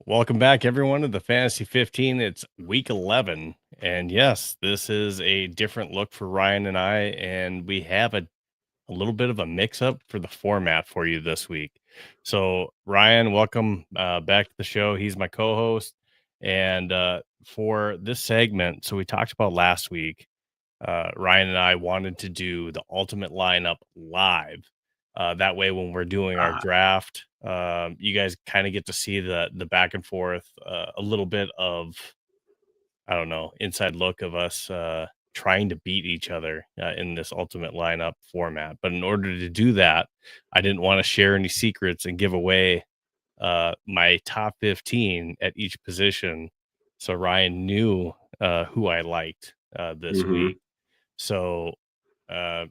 Welcome back, everyone, to the Fantasy 15. It's week 11. And yes, this is a different look for Ryan and I. And we have a little bit of a mix up for the format for you this week. So, Ryan, welcome back to the show. He's my co host. And for this segment, so we talked about last week, Ryan and I wanted to do the ultimate lineup live. That way, when we're doing our Ah, draft, you guys kind of get to see the back and forth, a little bit of, I don't know, inside look of us trying to beat each other in this ultimate lineup format. But in order to do that, I didn't want to share any secrets and give away my top 15 at each position. So Ryan knew who I liked this mhm. week. So uh,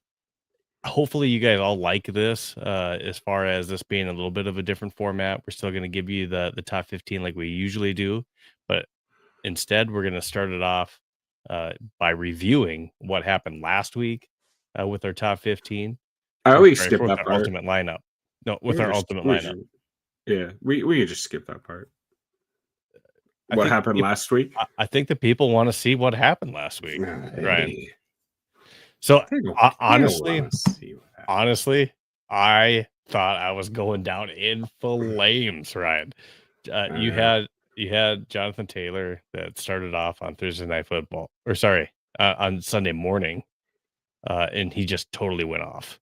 hopefully you guys all like this as far as this being a little bit of a different format. We're still going to give you the top 15 like we usually do, but instead we're going to start it off by reviewing what happened last week with our top 15. I Or always sorry, skip with that our part. ultimate lineup. No, We with could our just ultimate we lineup. should yeah, we could just skip that part. I What think happened last week? I think the people want to see what happened last week, Ryan. Hey, So they don't wanna see what happened. honestly, I thought I was going down in flames, Ryan. Uh, you Uh, had you had Jonathan Taylor that started off on Thursday Night Football, or sorry, on Sunday morning, and he just totally went off.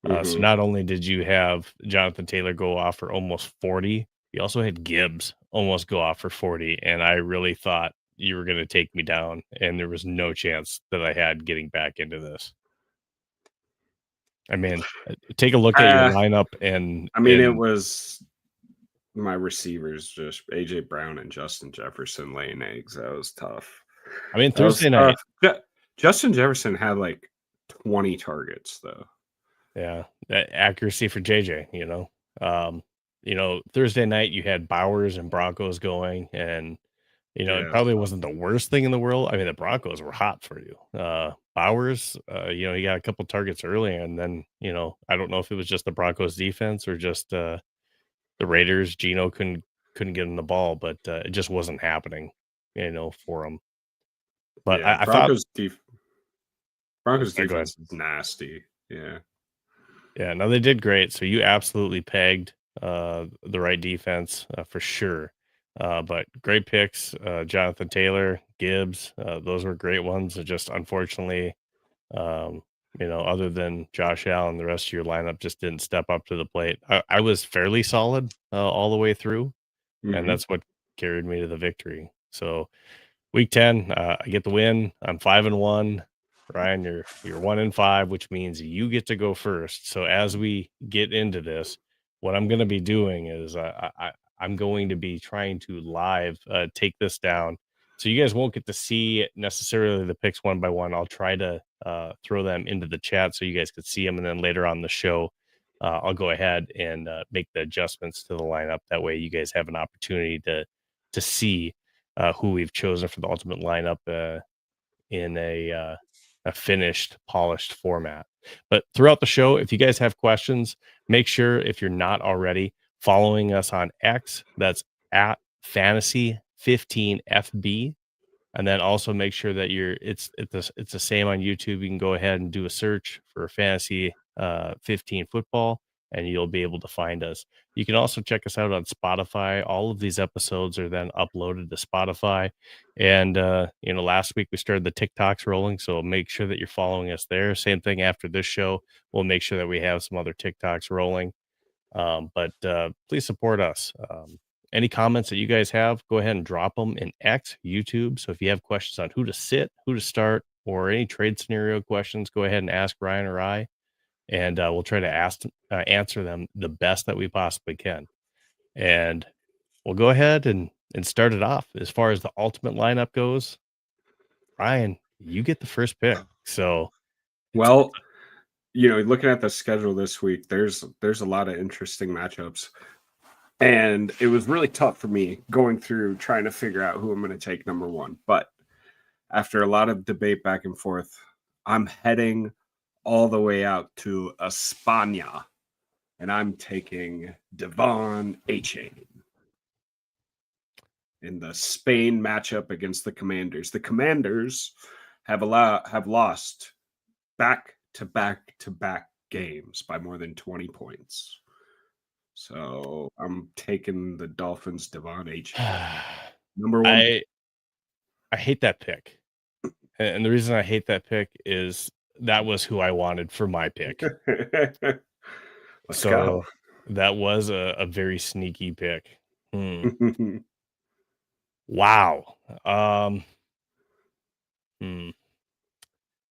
So mhm. not only did you have Jonathan Taylor go off for almost 40, you also had Gibbs almost go off for 40, and I really thought you were going to take me down, and there was no chance that I had getting back into this. I mean, take a look at your Uh, lineup and I mean, it was my receivers, just AJ Brown and Justin Jefferson laying eggs. That was tough. I mean, That was Thursday night. tough. Justin Jefferson had, like, 20 targets, though. Yeah, that accuracy for JJ, Thursday night you had Bowers and Broncos going, and it Yeah. probably wasn't the worst thing in the world. I mean, the Broncos were hot for you. Bowers, he got a couple targets early, and then, I don't know if it was just the Broncos defense or just the Raiders. Gino couldn't get him the ball, but it just wasn't happening, for him. But Yeah, I thought, Broncos sorry, go ahead. defense is nasty. Yeah. Yeah, no, they did great. So you absolutely pegged the right defense for sure. But great picks, Jonathan Taylor, Gibbs, those were great ones. Just unfortunately, other than Josh Allen, the rest of your lineup just didn't step up to the plate. I was fairly solid all the way through, and Mhm. that's what carried me to the victory. So week 10, I get the win. I'm 5-1. Ryan, you're 1-5, which means you get to go first. So as we get into this, what I'm going to be doing is I'm going to be trying to live take this down. So you guys won't get to see necessarily the picks one by one. I'll try to throw them into the chat so you guys could see them, and then later on the show, I'll go ahead and make the adjustments to the lineup. That way, you guys have an opportunity to see who we've chosen for the ultimate lineup in a finished, polished format. But throughout the show, if you guys have questions, make sure if you're not already following us on X, that's at fantasy 15 FB. And then also make sure that it's the same on YouTube. You can go ahead and do a search for fantasy 15 football, and you'll be able to find us. You can also check us out on Spotify. All of these episodes are then uploaded to Spotify. And last week we started the TikToks rolling, so make sure that you're following us there. Same thing after this show. We'll make sure that we have some other TikToks rolling. But please support us. Any comments that you guys have, go ahead and drop them in X, YouTube. So if you have questions on who to sit, who to start, or any trade scenario questions, go ahead and ask Ryan or I, and we'll try to answer them the best that we possibly can. And we'll go ahead and start it off. As far as the ultimate lineup goes, Ryan, you get the first pick. So it's Well, looking at the schedule this week, there's a lot of interesting matchups. And it was really tough for me going through trying to figure out who I'm going to take number 1. But after a lot of debate back and forth, I'm heading all the way out to España, and I'm taking Devon Achane. in the Spain matchup against the Commanders. The Commanders have lost back-to-back games by more than 20 points. So I'm taking the Dolphins, Devon H. Number one. I hate that pick. And the reason I hate that pick is that was who I wanted for my pick. Let's go. That was a very sneaky pick. Wow.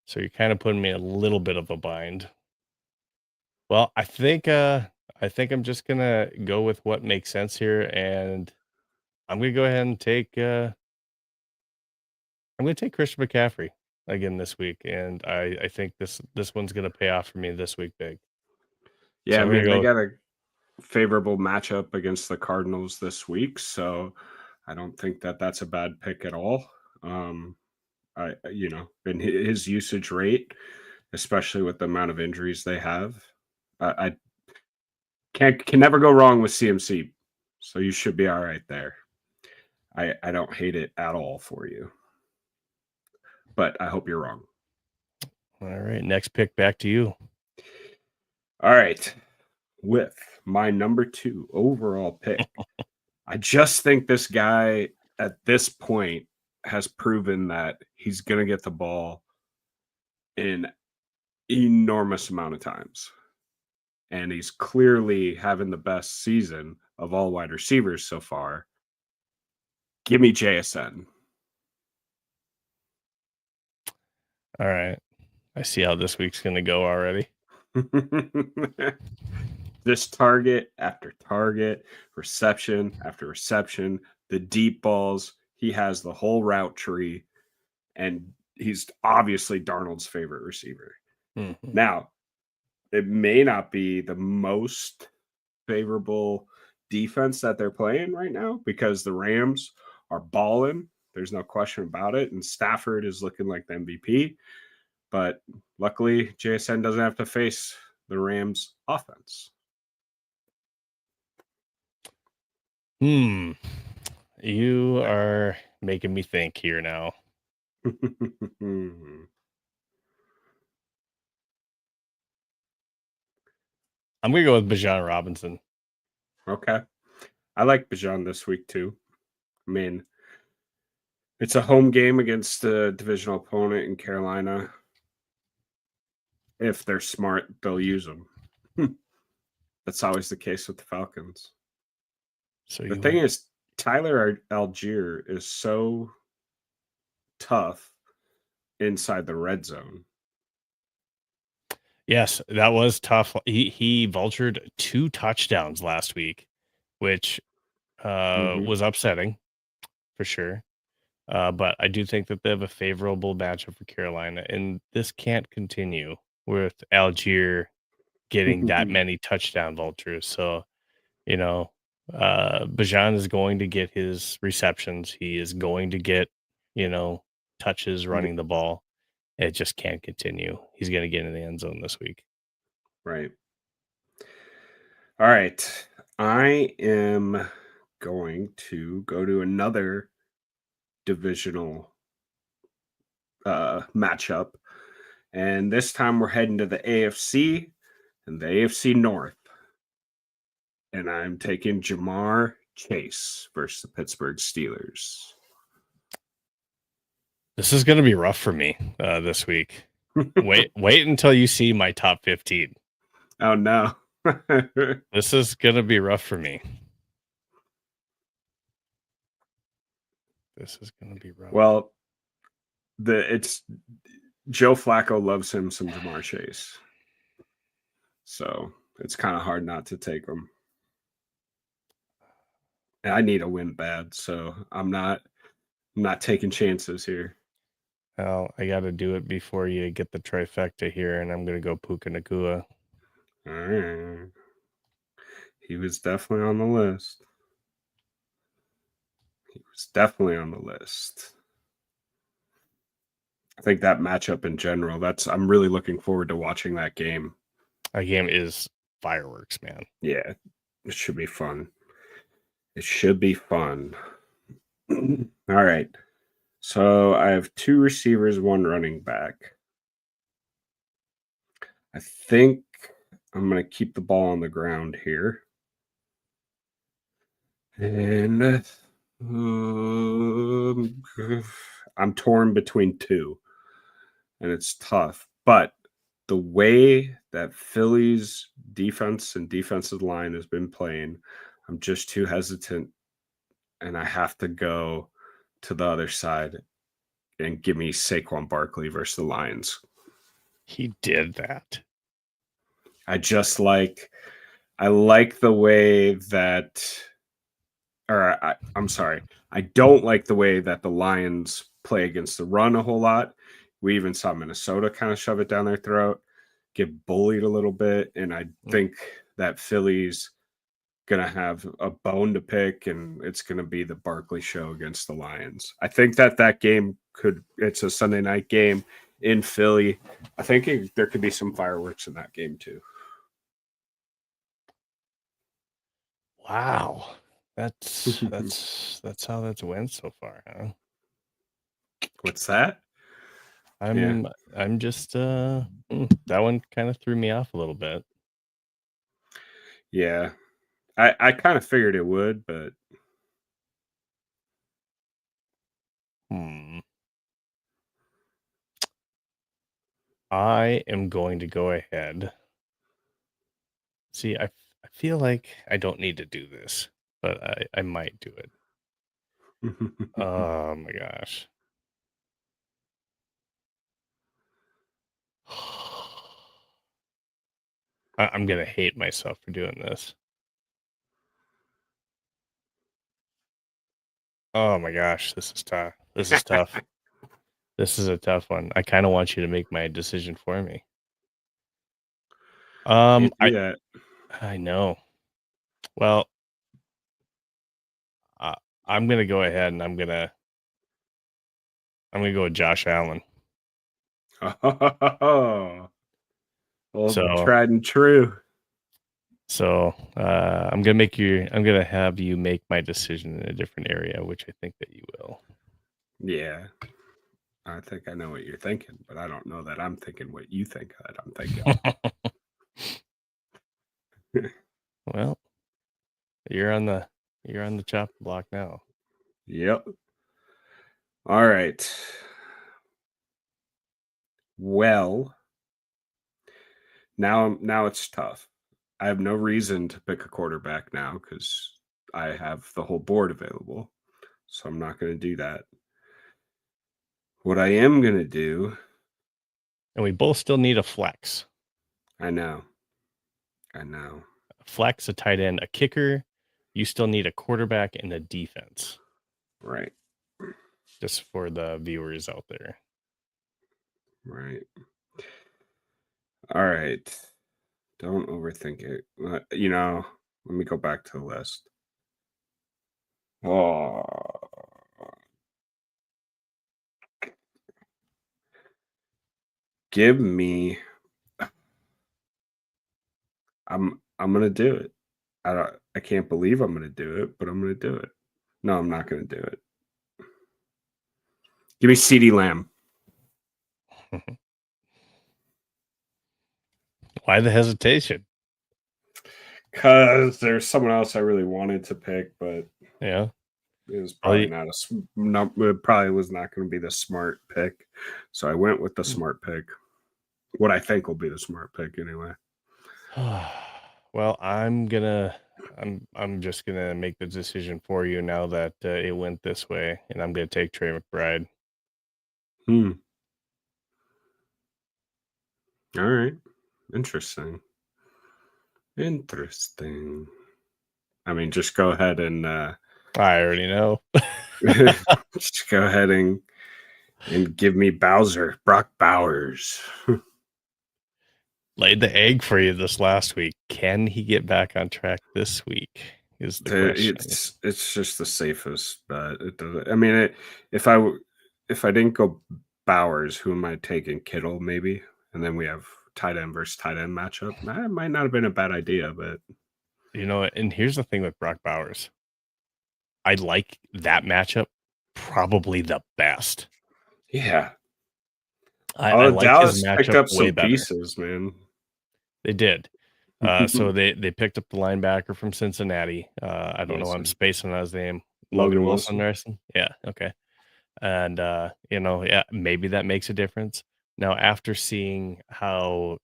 So you're kind of putting me in a little bit of a bind. Well, I think I'm just gonna go with what makes sense here, and I'm gonna go ahead and take Christian McCaffrey again this week, and I think this one's gonna pay off for me this week big. Yeah, So I mean, they got a favorable matchup against the Cardinals this week, so I don't think that that's a bad pick at all. And his usage rate, especially with the amount of injuries they have, I can never go wrong with CMC. So you should be all right there. I don't hate it at all for you, but I hope you're wrong. All right, next pick back to you. All right, with my number 2 overall pick, I just think this guy at this point has proven that he's going to get the ball in enormous amount of times. And he's clearly having the best season of all wide receivers so far. Give me JSN. All right. I see how this week's going to go already. This target after target, reception after reception, the deep balls. He has the whole route tree, and he's obviously Darnold's favorite receiver. Mm-hmm. Now, it may not be the most favorable defense that they're playing right now because the Rams are balling. There's no question about it. And Stafford is looking like the MVP. But luckily, JSN doesn't have to face the Rams offense. You are making me think here now. I'm going to go with Bijan Robinson. Okay. I like Bijan this week too. I mean, it's a home game against a divisional opponent in Carolina. If they're smart, they'll use them. That's always the case with the Falcons. So the thing is, Tyler Algier is so tough inside the red zone. Yes, that was tough. He vultured 2 touchdowns last week, which was upsetting for sure. But I do think that they have a favorable matchup for Carolina, and this can't continue with Algier getting that many touchdown vultures. So, Bijan is going to get his receptions. He is going to get, touches running the ball. It just can't continue. He's going to get in the end zone this week. Right. All right. I am going to go to another divisional matchup. And this time we're heading to the AFC and the AFC North. And I'm taking Ja'Marr Chase versus the Pittsburgh Steelers. This is going to be rough for me this week. Wait until you see my top 15. Oh, no. This is going to be rough for me. This is going to be rough. Well, it's Joe Flacco loves him some Ja'Marr Chase. So it's kind of hard not to take him. And I need a win bad, so I'm not taking chances here. Well, I got to do it before you get the trifecta here, and I'm going to go Puka Nacua. All right. He was definitely on the list. I think that matchup in general, I'm really looking forward to watching that game. That game is fireworks, man. Yeah, it should be fun. All right. So I have 2 receivers, 1 running back. I think I'm going to keep the ball on the ground here. And I'm torn between 2, and it's tough. But the way that Philly's defense and defensive line has been playing, I'm just too hesitant, and I have to go to the other side and give me Saquon Barkley versus the Lions. He did that. I just I like the way that, I'm sorry, I don't like the way that the Lions play against the run a whole lot. We even saw Minnesota kind of shove it down their throat, get bullied a little bit, and I think that Philly's gonna have a bone to pick, and it's gonna be the Barkley show against the Lions. I think that game it's a Sunday night game in Philly. I think there could be some fireworks in that game too. Wow. That's how that's went so far, huh? What's that? I'm just that one kind of threw me off a little bit. Yeah. I kind of figured it would, but I am going to go ahead. See, I feel like I don't need to do this, but I might do it. Oh my gosh. I'm going to hate myself for doing this. Oh my gosh, this is tough. This is tough. This is a tough one. I kind of want you to make my decision for me. You do that. I know. Well, I'm gonna go ahead and I'm gonna go with Josh Allen. Oh, well, So tried and true. So I'm gonna have you make my decision in a different area, which I think that you will. Yeah. I think I know what you're thinking, but I don't know that I'm thinking what you think that I'm thinking. Well, you're on the chopping block now. Yep. All right. Well, now it's tough. I have no reason to pick a quarterback now because I have the whole board available. So I'm not going to do that. What I am going to do, And we both still need a flex. I know. A flex, a tight end, a kicker. You still need a quarterback and a defense. Right. Just for the viewers out there. Right. All right. Don't overthink it. Let me go back to the list. Oh. Give me I'm gonna do it. I can't believe I'm gonna do it, but I'm gonna do it. No, I'm not gonna do it. Give me CeeDee Lamb. Why the hesitation? Because there's someone else I really wanted to pick, but yeah, it was probably it probably was not going to be the smart pick. So I went with the smart pick. What I think will be the smart pick anyway. Well, I'm just gonna make the decision for you now that it went this way, and I'm gonna take Trey McBride. All right. Interesting. I mean, just go ahead and I already know. just go ahead and give me Brock Bowers. Laid the egg for you this last week. Can he get back on track this week? Is the question. It's just the safest bet. It doesn't. I mean, if I didn't go Bowers, who am I taking? Kittle maybe, and then we have tight end versus tight end matchup. That might not have been a bad idea, but and here's the thing with Brock Bowers. I like that matchup probably the best. Yeah. I Oh, like his Dallas picked matchup up way some better. pieces, man. They did. So they picked up the linebacker from Cincinnati. I don't know why I'm Wilson. spacing on his name. Logan Wilson Wilson. Ryerson. Yeah, okay. And yeah, maybe that makes a difference. Now, after seeing how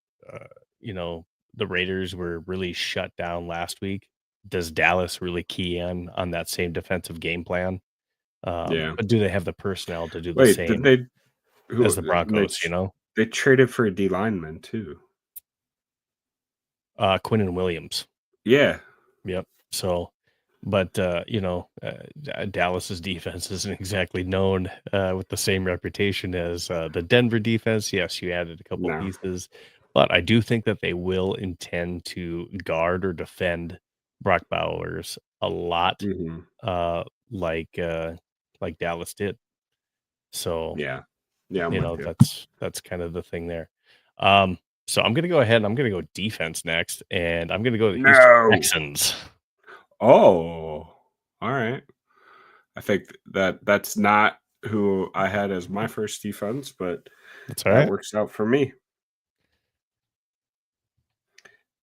you know the Raiders were really shut down last week, does Dallas really key in on that same defensive game plan? Yeah. But do they have the personnel to do the Wait, did same they as who the Broncos? they traded for a D lineman too. Quinnen Williams. Yeah. Yep. So, but Dallas's defense isn't exactly known with the same reputation as the Denver defense. Yes, you added a couple No. pieces, but I do think that they will intend to guard or defend Brock Bowers a lot, Hmm. uh, like Dallas did. So, Yeah. Yeah, I'm with you. that's kind of the thing there. Um, so I'm gonna go ahead and I'm gonna go defense next, and I'm gonna go to the Houston No. Texans. Oh. All right. I think that's not who I had as my first defense, but That's all that right. works out for me.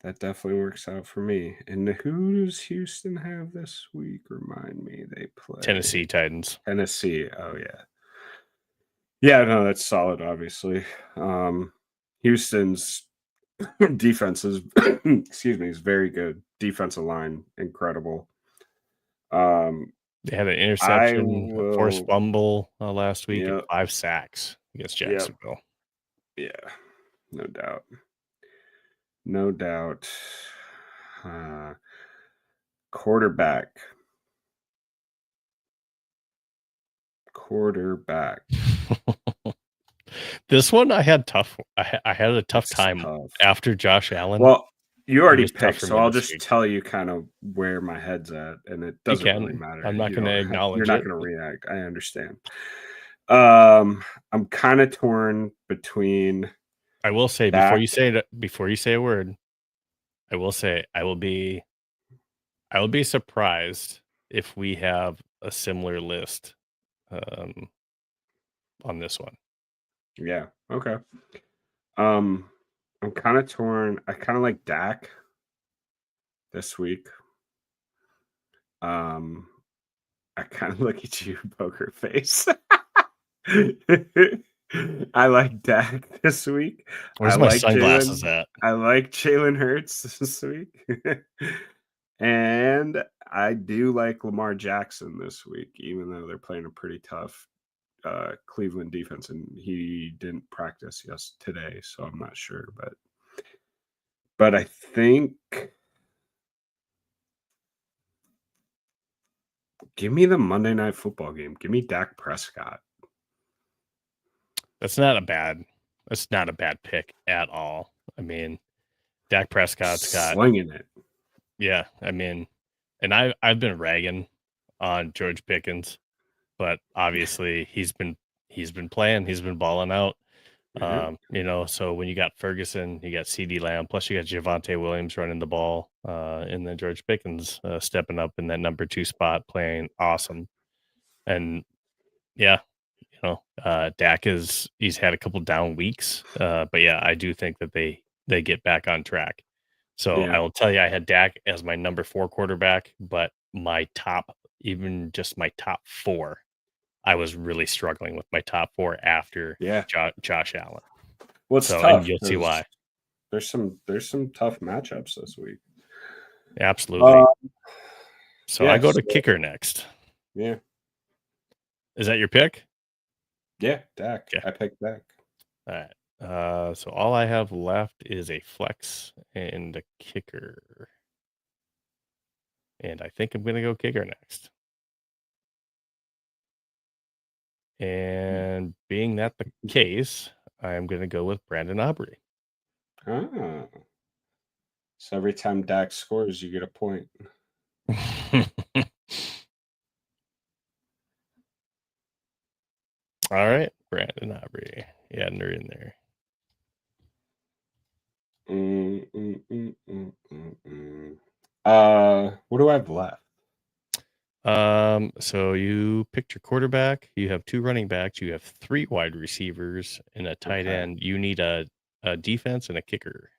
That definitely works out for me. And who does Houston have this week? Remind me. They play Tennessee Titans. Tennessee. Oh yeah. Yeah, no, that's solid, obviously. Houston's defense is excuse me, is very good. Defensive line, incredible. Um, They had an I interception, a forced will fumble last week, and yeah, 5 sacks against yeah, Jacksonville. yeah, no doubt. No doubt. Uh, quarterback. Quarterback. This one I had tough. I had a tough It's time tough. after Josh Allen. Well, you It already was tough picked, for so me I'll this just week. tell you kind of where my head's at, and it You doesn't really can. I'm matter. not You going to don't you're acknowledge not it. gonna react. I understand. I'm kind of torn between I will say Dak. before you say a word, I will say I will be surprised if we have a similar list um, on this one. Yeah, okay. Um, I'm kind of torn. I kind of like Dak this week. Um, I kind of look at you, poker face. I like Dak this week. I Where's my like sunglasses Jalen. at? I like Jalen Hurts this week. And I do like Lamar Jackson this week, even though they're playing a pretty tough Cleveland defense, and he didn't practice today, so I'm not sure. But I think give me the Monday Night Football game. Give me Dak Prescott. That's not a bad pick at all. I mean, Dak Prescott's got Slinging it. yeah, I mean, and I've been ragging on George Pickens, but obviously he's been playing, he's been balling out. Yeah. So when you got Ferguson, you got CD Lamb, plus you got Javonte Williams running the ball, and then George Pickens stepping up in that number 2 spot, playing awesome. And yeah, he's had a couple down weeks, but yeah, I do think that they get back on track. So I Yeah. will tell you, I had Dak as my number 4 quarterback, but even just my top 4, I was really struggling with my top 4 after Yeah. Josh Allen. Well, it's So, and tough you'll see because why. there's some tough matchups this week. Absolutely. So I Yeah. go to kicker next. Yeah. Is that your pick? Yeah. Dak. Yeah. I picked Dak. All right. So all I have left is a flex and a kicker. And I think I'm going to go kicker next. And being that the case, I'm going to go with Brandon Aubrey. Ah. So every time Dak scores, you get a point. All right, Brandon Aubrey. Yeah, they're in there. What do I have left? So you picked your quarterback, you have 2 running backs, you have 3 wide receivers and a tight Okay. end. You need a defense and a kicker.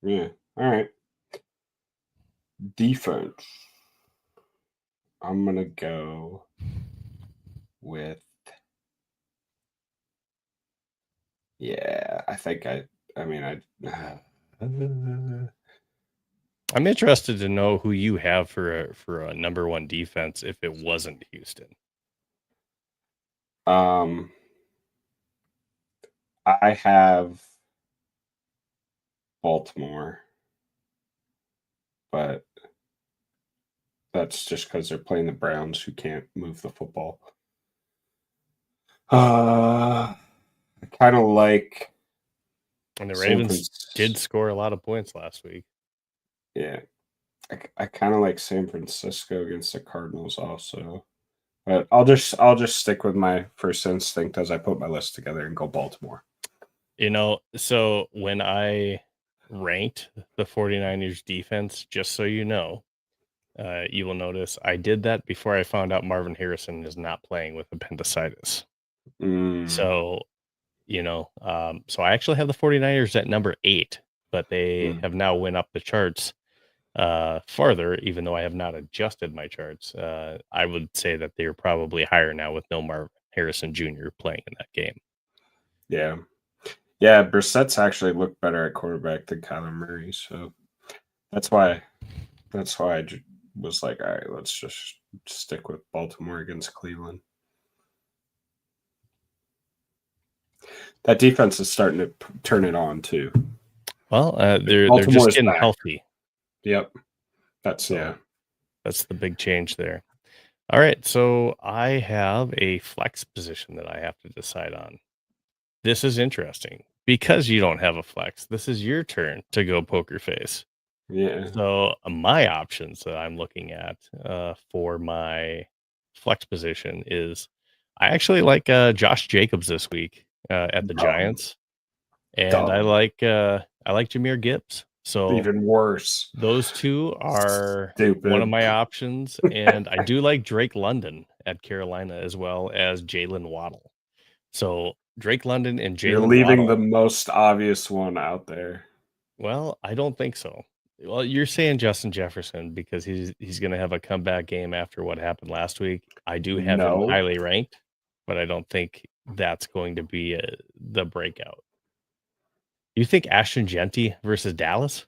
Yeah. All right. Defense. I'm gonna go with. Yeah, I think I. I mean, I. I'm interested to know who you have for a number 1 defense if it wasn't Houston. Um, I have Baltimore, but that's just because they're playing the Browns, who can't move the football. I kind of like And the San Ravens did Francisco. score a lot of points last week. Yeah, I kind of like San Francisco against the Cardinals also. But I'll just stick with my first instinct as I put my list together and go Baltimore. So when I ranked the 49ers defense, just so you know, you will notice I did that before I found out Marvin Harrison is not playing with appendicitis. Mm, So, so I actually have the 49ers at number 8, but they mm. have now went up the charts farther, even though I have not adjusted my charts. I would say that they're probably higher now with no Marvin Harrison Jr. playing in that game. Yeah. Yeah, Brissett's actually looked better at quarterback than Kyler Murray, so that's why I was like, all right, let's just stick with Baltimore against Cleveland. That defense is starting to turn it on too. Well, they're just Baltimore's getting back. healthy. Yep, that's So that's the big change there. All right, so I have a flex position that I have to decide on. This is interesting because you don't have a flex. This is your turn to go poker face. yeah. So my options that I'm looking at for my flex position is I actually like Josh Jacobs this week at the Dumb, Giants, and dumb. I like Jameer Gibbs. So Even worse. those two are one of Stupid. my options, and I do like Drake London at Carolina as well as Jalen Waddle. So Drake London and You're Jalen leaving the Waddle. most obvious one out there. Well, I don't think so. Well, you're saying Justin Jefferson because he's going to have a comeback game after what happened last week. I do have him No, highly ranked, but I don't think that's going to be the breakout. You think Ashton Genty versus Dallas?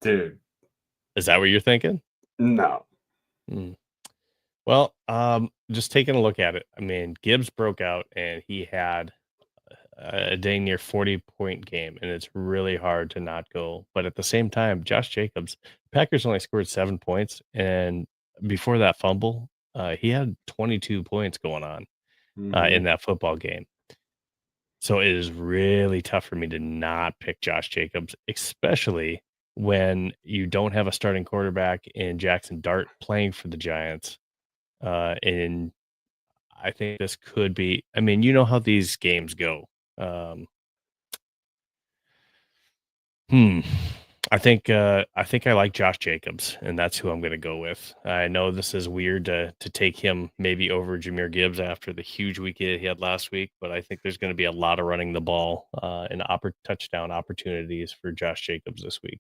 dude. Is that what you're thinking? No. Hmm. Well, just taking a look at it. I mean, Gibbs broke out and he had a dang near 40-point game, and it's really hard to not go. But at the same time, Josh Jacobs, Packers only scored 7 points, and before that fumble, he had 22 points going on in Mhm. that football game. So it is really tough for me to not pick Josh Jacobs, especially when you don't have a starting quarterback in Jackson Dart playing for the Giants. And I think this could be, I mean, you know how these games go. Um, Hmm. I think I like Josh Jacobs, and that's who I'm going to go with. I know this is weird to take him maybe over Jameer Gibbs after the huge week he had last week, but I think there's going to be a lot of running the ball and touchdown opportunities for Josh Jacobs this week.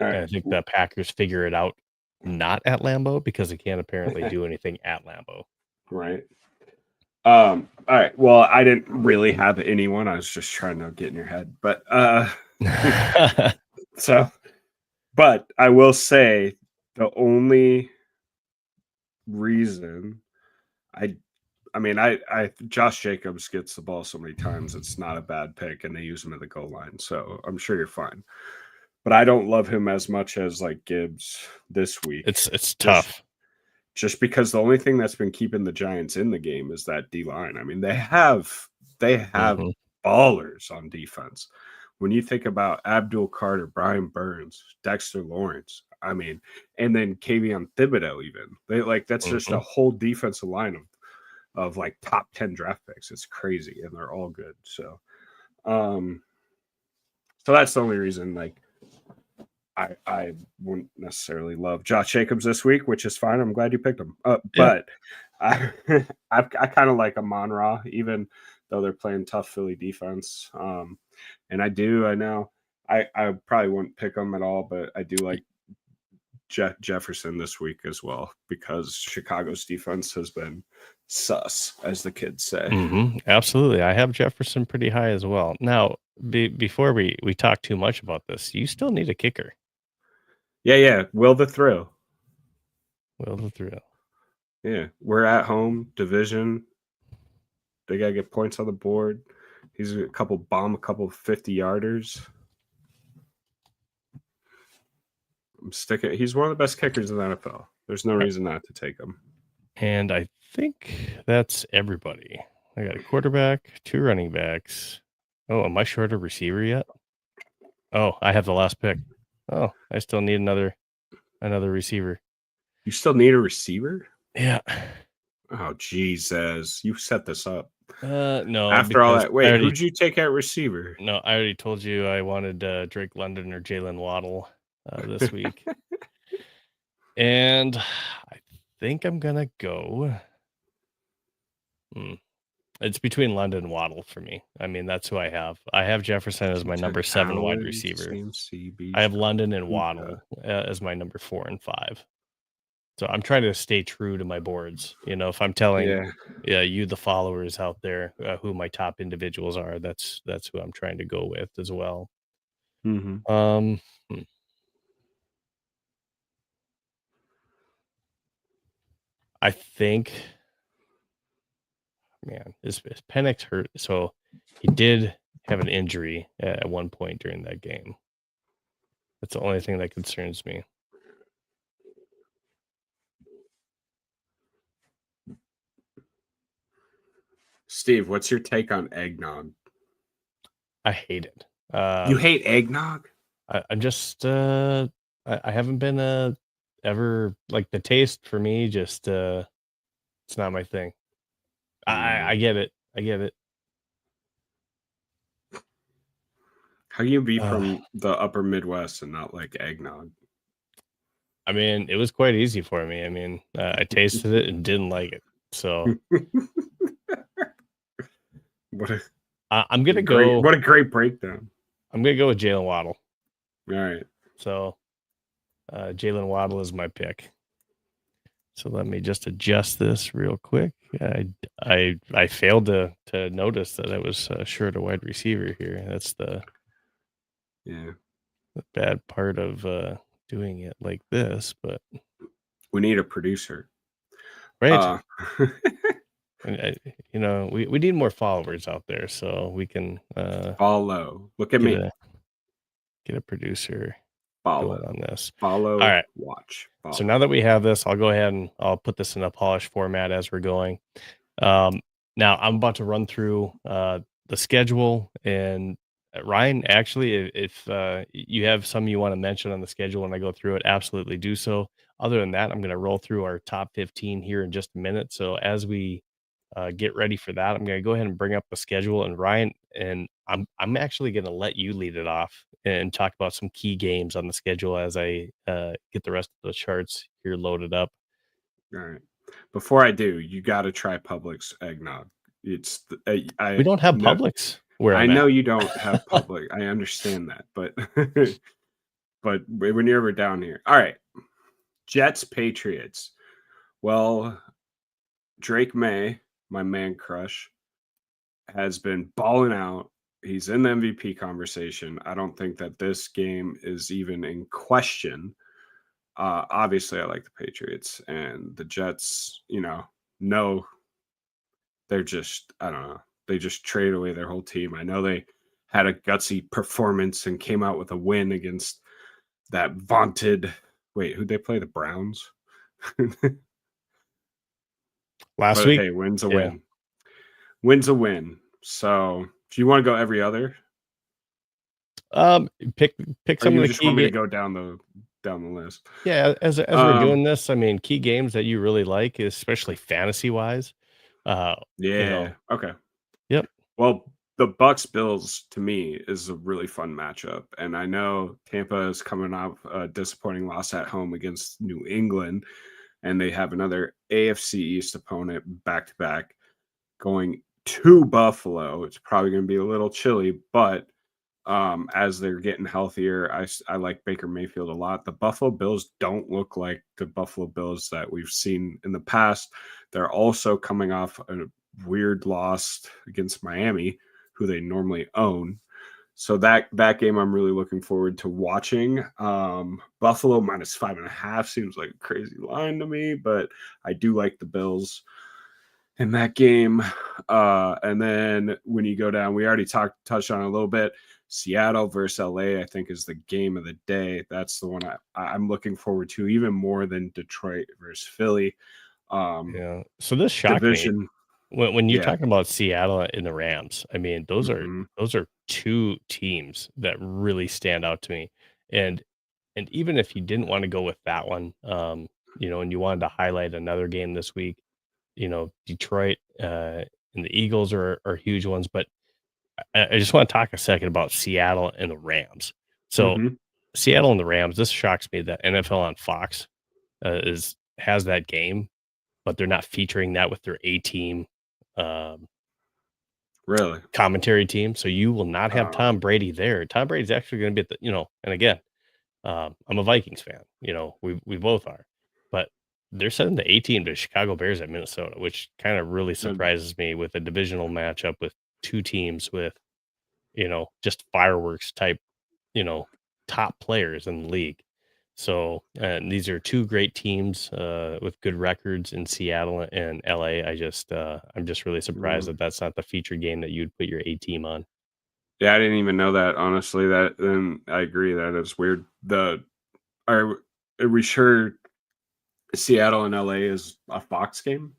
All And I right. think the Packers figure it out not at Lambeau because they can't apparently do anything at Lambeau. Right. All right. Well, I didn't really have anyone. I was just trying to get in your head. But so but I will say the only reason I I Josh Jacobs gets the ball so many times, it's not a bad pick, and they use him at the goal line. So I'm sure you're fine. But I don't love him as much as like Gibbs this week. It's Just tough. just because the only thing that's been keeping the Giants in the game is that D line. I mean, they have Hmm. ballers on defense. When you think about Abdul Carter, Brian Burns, Dexter Lawrence, I mean, and then Kayvon Thibodeau, even that's just a Hmm. whole defensive line of like top 10 draft picks. It's crazy, and they're all good. Um, so that's the only reason. Like, I wouldn't necessarily love Josh Jacobs this week, which is fine. I'm glad you picked him. Yeah. But I I kind of like Amon-Ra, even though they're playing tough Philly defense. And I know I probably wouldn't pick him at all, but I do like Jefferson this week as well because Chicago's defense has been sus, as the kids say. Absolutely. I have Jefferson pretty high as well. Now, before we talk too much about this, you still need a kicker. Yeah. Will the thrill. Yeah, we're at home, division. They gotta get points on the board. He's a couple 50-yarders. I'm sticking. He's one of the best kickers in the NFL. There's no reason not to take him. And I think that's everybody. I got a quarterback, 2 running backs. Oh, am I short a receiver yet? Oh, I have the last pick. Oh, I still need another receiver. You still need a receiver? Yeah. Oh, Jesus. You set this up. No. After all that, wait, who'd you take at receiver? No, I already told you I wanted Drake London or Jalen Waddle this week. And I think I'm going to go. It's between London and Waddle for me. I mean, that's who I have. I have Jefferson as my number 7 wide receiver. I have London and Waddle as my number 4 and 5. So I'm trying to stay true to my boards. You know, if I'm telling you, the followers out there, who my top individuals are, that's who I'm trying to go with as well. I think, man, is Penix hurt? So he did have an injury at one point during that game. That's the only thing that concerns me. Steve, what's your take on eggnog? I hate it. You hate eggnog? I'm just I haven't been ever like the taste for me. Just it's not my thing. I get it. How can you be from the upper Midwest and not like eggnog? I mean, it was quite easy for me. I mean, I tasted it and didn't like it. So I'm gonna go. What a great breakdown! I'm gonna go with Jalen Waddle. All right. So Jalen Waddle is my pick. So let me just adjust this real quick. I failed to notice that I was short a wide receiver here. That's the bad part of doing it like this. But we need a producer, right? You know, we need more followers out there so we can follow. Look at me. Get a producer. Follow on this. Follow. All right. Watch. Follow. So now that we have this, I'll go ahead and I'll put this in a polished format as we're going. Now I'm about to run through the schedule, and Ryan, actually, if you have some you want to mention on the schedule when I go through it, absolutely do so. Other than that, I'm going to roll through our top 15 here in just a minute. So as we get ready for that, I'm going to go ahead and bring up the schedule, and Ryan, and I'm actually going to let you lead it off and talk about some key games on the schedule as I get the rest of the charts here loaded up. All right. Before I do, you got to try Publix eggnog. It's we don't have Publix. Where I know you don't have Publix. I understand that, but but when you're ever down here, all right. Jets, Patriots. Well, Drake May, my man crush, has been balling out. He's in the MVP conversation. I don't think that this game is even in question. Obviously, I like the Patriots, and the Jets, no, they're just, I don't know. They just traded away their whole team. I know they had a gutsy performance and came out with a win against that vaunted, who'd they play? The Browns? Last week? Hey, win's a win. Win's a win. So, do you want to go every other? Pick some of the key. Want me to go down the list? Yeah, as we're doing this, I mean, key games that you really like, especially fantasy wise. Okay. Yep. Well, the Bucks Bills to me is a really fun matchup, and I know Tampa is coming off a disappointing loss at home against New England, and they have another AFC East opponent back to back going to Buffalo. It's probably going to be a little chilly, but as they're getting healthier, I like Baker Mayfield a lot. The Buffalo Bills don't look like the Buffalo Bills that we've seen in the past. They're also coming off a weird loss against Miami, who they normally own. So that game I'm really looking forward to watching. Buffalo -5.5 seems like a crazy line to me, but I do like the Bills in that game. And then when you go down, we already touched on it a little bit. Seattle versus LA, I think, is the game of the day. That's the one I'm looking forward to even more than Detroit versus Philly. Yeah. So this shocked me Division, when you're yeah. talking about Seattle and the Rams. I mean, Mhm. those are two teams that really stand out to me. And even if you didn't want to go with that one, and you wanted to highlight another game this week, Detroit and the Eagles are huge ones, but I just want to talk a second about Seattle and the Rams. So Mhm. Seattle and the Rams, this shocks me that NFL on Fox is has that game, but they're not featuring that with their A team um, Really? commentary team. So you will not have Oh, Tom Brady there. Tom Brady's actually going to be at the, and again, I'm a Vikings fan. We both are, but they're sending the A team to Chicago Bears at Minnesota, which kind of really and surprises me with a divisional matchup with two teams with just fireworks type, you know, top players in the league. So, and these are two great teams with good records in Seattle and LA. I'm just really surprised mm. that that's not the featured game that you'd put your A team on. Yeah, I didn't even know that, honestly. That then I agree that is weird. Are are we sure Seattle and LA is a Fox game?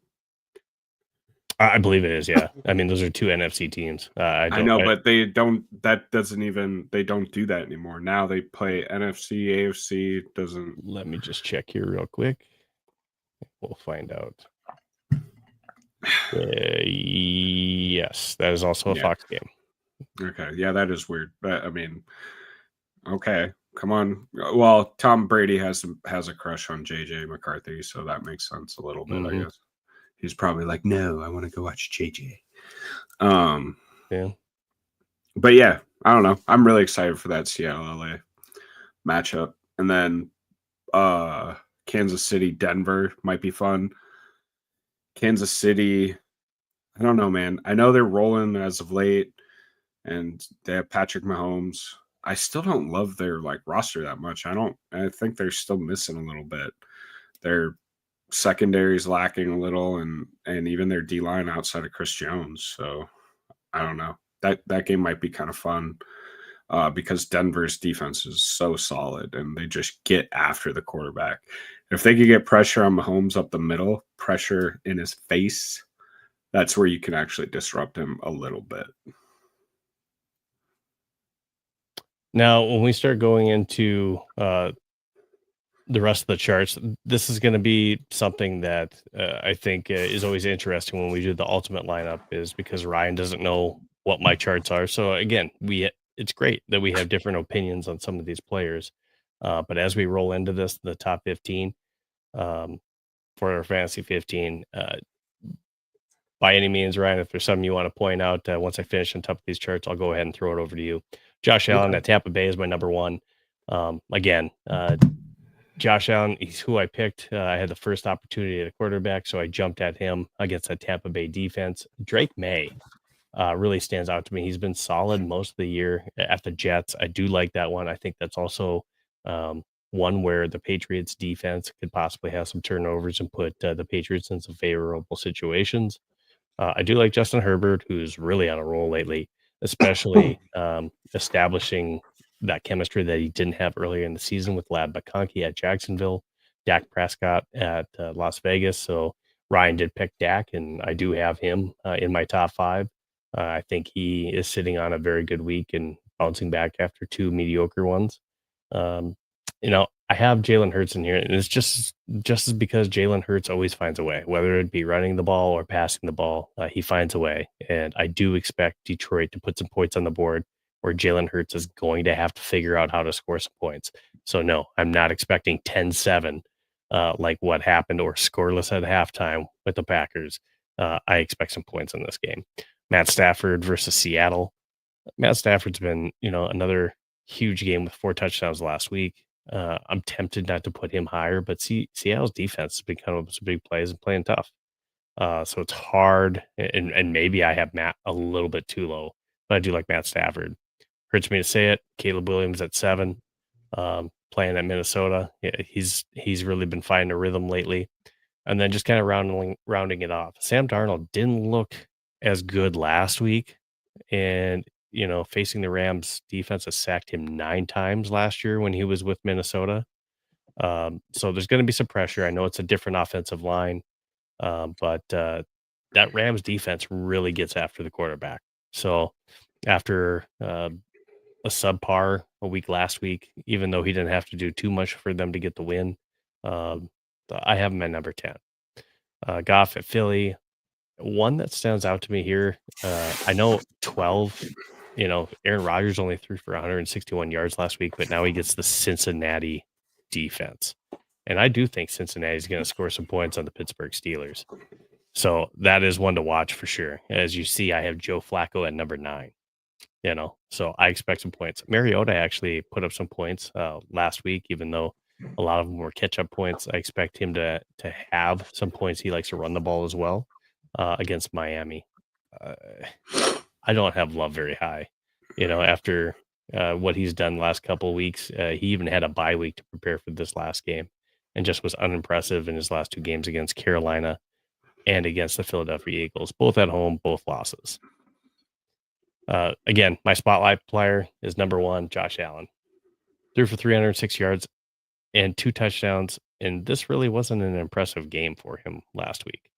I believe it is. Yeah. I mean, those are two NFC teams. I I don't, know, but they don't that doesn't even they don't do that anymore. Now they play NFC, AFC doesn't. let me just check here real quick. We'll find out. Yes, that is also a Yeah. Fox game. Okay. Yeah, that is weird. But I mean, okay. Come on. Well, Tom Brady has a crush on JJ McCarthy, so that makes sense a little bit, I Hmm. guess. He's probably like, "No, I want to go watch JJ." Um, Yeah. but yeah, I don't know. I'm really excited for that Seattle LA matchup. And then Kansas City Denver might be fun. Kansas City, I don't know, man. I know they're rolling as of late and they have Patrick Mahomes. I still don't love their like roster that much. I think they're still missing a little bit. Their secondary's lacking a little and even their D line outside of Chris Jones. So I don't know. That game might be kind of fun. Because Denver's defense is so solid and they just get after the quarterback. If they could get pressure on Mahomes up the middle, pressure in his face, that's where you can actually disrupt him a little bit. Now, when we start going into the rest of the charts, this is going to be something that I think is always interesting when we do the ultimate lineup, is because Ryan doesn't know what my charts are. So again, it's great that we have different opinions on some of these players. But as we roll into this, the top 15 um, for our fantasy 15, by any means, Ryan, if there's something you want to point out once I finish on top of these charts, I'll go ahead and throw it over to you. Josh Allen Okay. at Tampa Bay is my number one. Again, Josh Allen, he's who I picked. I had the first opportunity at a quarterback, so I jumped at him against that Tampa Bay defense. Drake May really stands out to me. He's been solid most of the year at the Jets. I do like that one. I think that's also one where the Patriots defense could possibly have some turnovers and put the Patriots in some favorable situations. I do like Justin Herbert, who's really on a roll lately, especially establishing that chemistry that he didn't have earlier in the season with Lad McConkey at Jacksonville, Dak Prescott at Las Vegas. So Ryan did pick Dak, and I do have him in my top five. I think he is sitting on a very good week and bouncing back after two mediocre ones. Um, I have Jalen Hurts in here, and it's just as because Jalen Hurts always finds a way, whether it be running the ball or passing the ball, he finds a way. And I do expect Detroit to put some points on the board where Jalen Hurts is going to have to figure out how to score some points. So no, I'm not expecting 10-7 like what happened or scoreless at halftime with the Packers. I expect some points in this game. Matt Stafford versus Seattle. Matt Stafford's been, another huge game with 4 touchdowns last week. I'm tempted not to put him higher, but Seattle's defense has been coming up with some big plays and playing tough. So it's hard, and maybe I have Matt a little bit too low, but I do like Matt Stafford. Hurts me to say it. Caleb Williams at 7, playing at Minnesota. Yeah, he's really been finding a rhythm lately. And then just kind of rounding it off. Sam Darnold didn't look as good last week, and facing the Rams defense has sacked him 9 times last year when he was with Minnesota. So there's going to be some pressure. I know it's a different offensive line, but that Rams defense really gets after the quarterback. So after a subpar a week last week, even though he didn't have to do too much for them to get the win, I have him at number 10. Goff at Philly. One that stands out to me here, I know 12, Aaron Rodgers only threw for 161 yards last week, but now he gets the Cincinnati defense. And I do think Cincinnati is going to score some points on the Pittsburgh Steelers. So that is one to watch for sure. As you see, I have Joe Flacco at number 9. So I expect some points. Mariota actually put up some points last week, even though a lot of them were catch-up points. I expect him to have some points. He likes to run the ball as well against Miami. I don't have Love very high. After what he's done the last couple of weeks, he even had a bye week to prepare for this last game and just was unimpressive in his last 2 games against Carolina and against the Philadelphia Eagles, both at home, both losses. Again, my spotlight player is number 1, Josh Allen. Threw for 306 yards and 2 touchdowns, and this really wasn't an impressive game for him last week.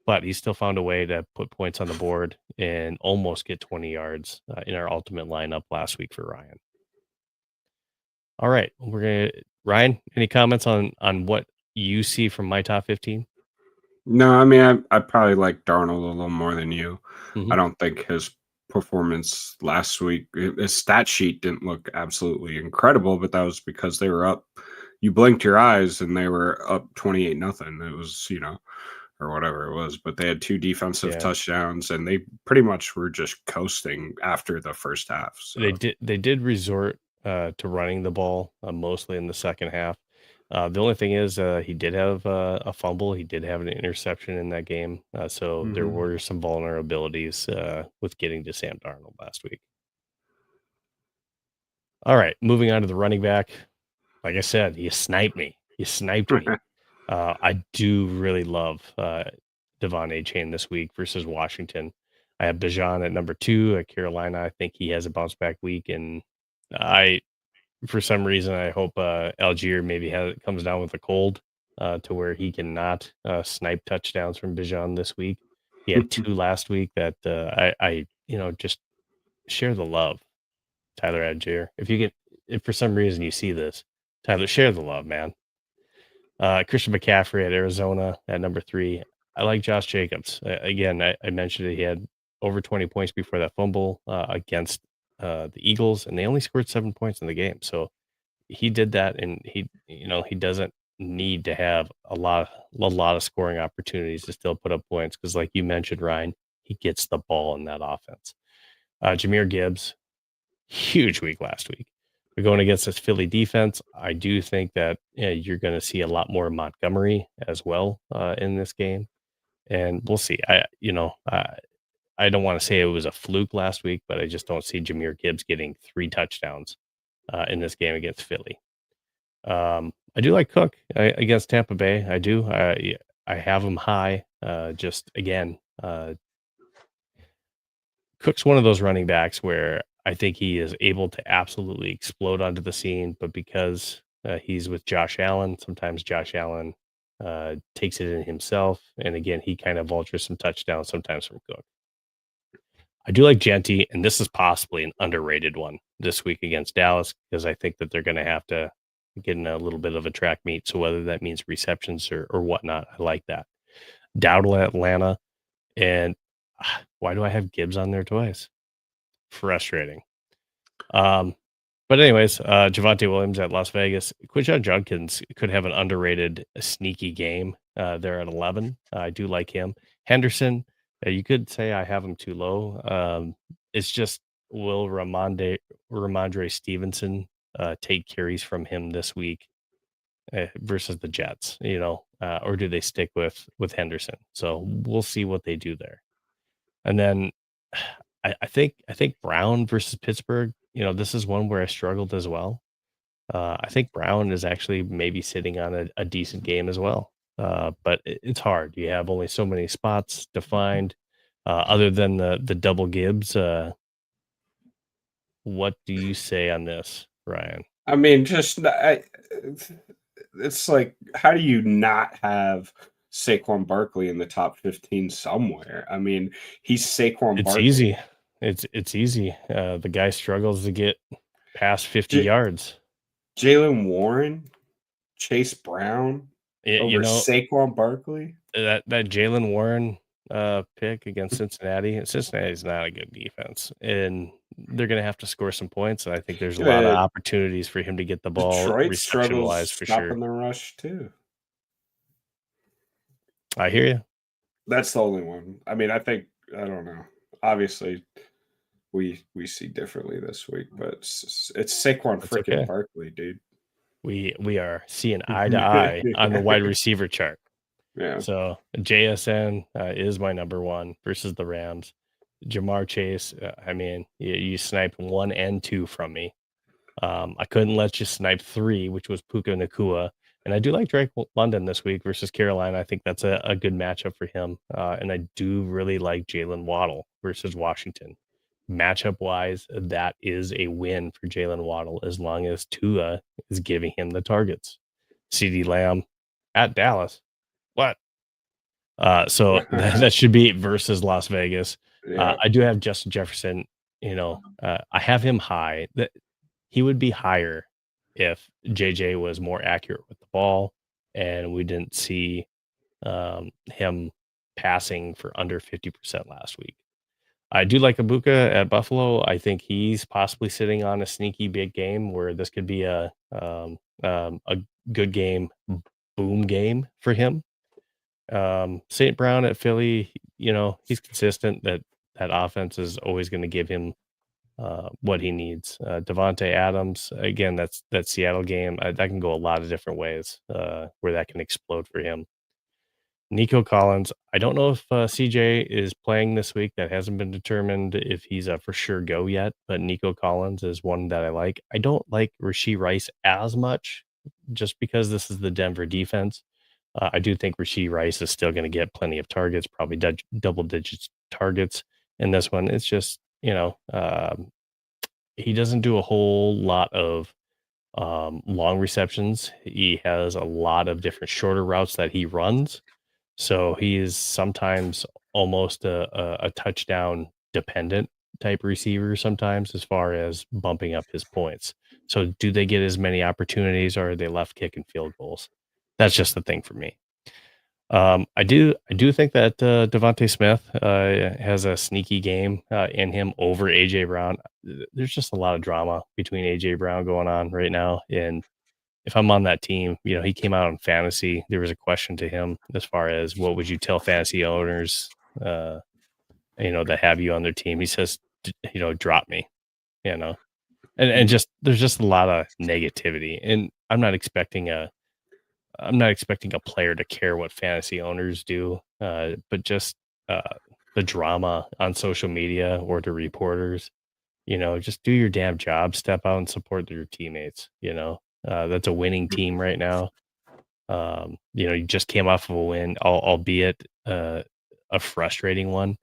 But he still found a way to put points on the board and almost get 20 yards in our ultimate lineup last week for Ryan. All right, Ryan, any comments on what you see from my top 15? No, I mean, I probably like Darnold a little more than you. Mhm. I don't think his performance last week, his stat sheet didn't look absolutely incredible, but that was because they were up. You blinked your eyes and they were up 28-0. It was, or whatever it was, but they had 2 defensive touchdowns and they pretty much were just coasting after the first half. So. They did resort to running the ball mostly in the second half. The only thing is he did have a fumble. He did have an interception in that game. So there were some vulnerabilities with getting to Sam Darnold last week. All right, moving on to the running back. Like I said, you sniped me. I do really love Devon Achane this week versus Washington. I have Bijan at number 2 at Carolina. I think he has a bounce back week, and for some reason, I hope Algier maybe comes down with a cold to where he cannot snipe touchdowns from Bijan this week. He had 2 last week that I just share the love, Tyler Algier. If for some reason you see this, Tyler, share the love, man. Christian McCaffrey at Arizona at number 3. I like Josh Jacobs. Again, I mentioned that he had over 20 points before that fumble against the Eagles, and they only scored 7 points in the game. So he did that, and he doesn't need to have a lot of scoring opportunities to still put up points because, like you mentioned, Ryan, he gets the ball in that offense. Jahmyr Gibbs, huge week last week. We're going against this Philly defense. I do think that you're going to see a lot more Montgomery as well in this game, and we'll see. I don't want to say it was a fluke last week, but I just don't see Jahmyr Gibbs getting 3 touchdowns in this game against Philly. I do like Cook against Tampa Bay. I do. I have him high. Just again, Cook's one of those running backs where I think he is able to absolutely explode onto the scene, but because he's with Josh Allen, sometimes Josh Allen takes it in himself. And again, he kind of vultures some touchdowns sometimes from Cook. I do like Genty, and this is possibly an underrated one this week against Dallas because I think that they're going to have to getting a little bit of a track meet. So whether that means receptions or whatnot, I like that. Dowdle Atlanta, and why do I have Gibbs on there twice? Frustrating. But anyways, Javonte Williams at Las Vegas. Quinshon Judkins could have an underrated, sneaky game. There at 11. I do like him. Henderson, you could say I have him too low. It's just will Ramondre Stevenson take carries from him this week versus the Jets? Or do they stick with Henderson? So we'll see what they do there. And then I think Brown versus Pittsburgh. This is one where I struggled as well. I think Brown is actually maybe sitting on a decent game as well. But it's hard. You have only so many spots defined. Other than the double Gibbs, what do you say on this, Ryan? I mean, it's like, how do you not have Saquon Barkley in the top 15 somewhere? I mean, he's Saquon It's Barkley. easy. It's easy. The guy struggles to get past 50 yards. Jaylen Warren, Chase Brown over Saquon Barkley. That Jaylen Warren pick against Cincinnati. Cincinnati's not a good defense, and they're going to have to score some points. And I think there's a lot of opportunities for him to get the ball reception-wise for sure. Stopping the rush too. I hear you. That's the only one. I mean, I don't know. Obviously, we see differently this week, but it's Saquon freaking Barkley, dude. We are seeing eye to eye on the wide receiver chart. Yeah. So JSN is my number one versus the Rams. Jamar Chase, I mean, you sniped 1 and 2 from me. I couldn't let you snipe 3, which was Puka Nacua. And I do like Drake London this week versus Carolina. I think that's a good matchup for him. And I do really like Jalen Waddle versus Washington. Matchup-wise, that is a win for Jalen Waddle as long as Tua is giving him the targets. CeeDee Lamb at Dallas. What? So that should be versus Las Vegas. Yeah. I do have Justin Jefferson. I have him high. That he would be higher if JJ was more accurate with the ball and we didn't see him passing for under 50% last week. I do like Ibuka at Buffalo. I think he's possibly sitting on a sneaky big game where this could be a good game, boom game for him. St. Brown at Philly, he's consistent. That offense is always going to give him what he needs. Devontae Adams, again, that's that Seattle game. That can go a lot of different ways where that can explode for him. Nico Collins, I don't know if CJ is playing this week. That hasn't been determined if he's a for sure go yet, but Nico Collins is one that I like. I don't like Rashee Rice as much just because this is the Denver defense. I do think Rashee Rice is still going to get plenty of targets, probably double digits targets in this one. It's just, he doesn't do a whole lot of long receptions. He has a lot of different shorter routes that he runs. So he is sometimes almost a touchdown dependent type receiver sometimes as far as bumping up his points. So do they get as many opportunities or are they left kicking field goals? That's just the thing for me. I do think that Devontae Smith has a sneaky game in him over AJ Brown. There's just a lot of drama between AJ Brown going on right now, and if I'm on that team, he came out in fantasy. There was a question to him as far as what would you tell fantasy owners, that have you on their team. He says, drop me, and just there's just a lot of negativity, and I'm not expecting a player to care what fantasy owners do, but just the drama on social media or to reporters, just do your damn job, step out and support your teammates. That's a winning team right now. You just came off of a win, albeit a frustrating one.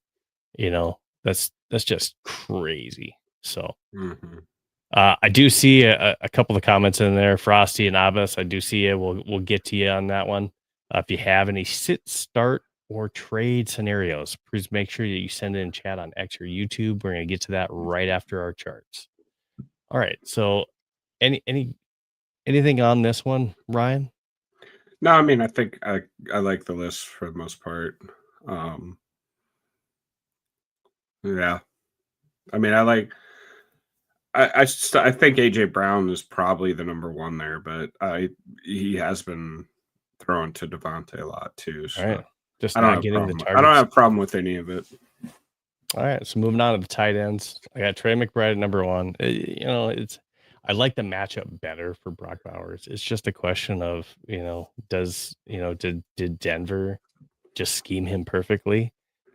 That's just crazy. So I do see a couple of comments in there, Frosty and Abbas. I do see it. We'll get to you on that one. If you have any sit, start, or trade scenarios, please make sure that you send it in chat on X or YouTube. We're going to get to that right after our charts. All right. So any Anything on this one, Ryan? No, I mean, I think I like the list for the most part. Um, yeah, I mean, I think AJ Brown is probably the number one there, but he has been throwing to Devontae a lot too, All so right. Just I don't not have a getting the problem. I don't targets. have a problem with any of it. All right. So moving on to the tight ends. I got Trey McBride at number one. I like the matchup better for Brock Bowers. It's just a question of, did Denver just scheme him perfectly?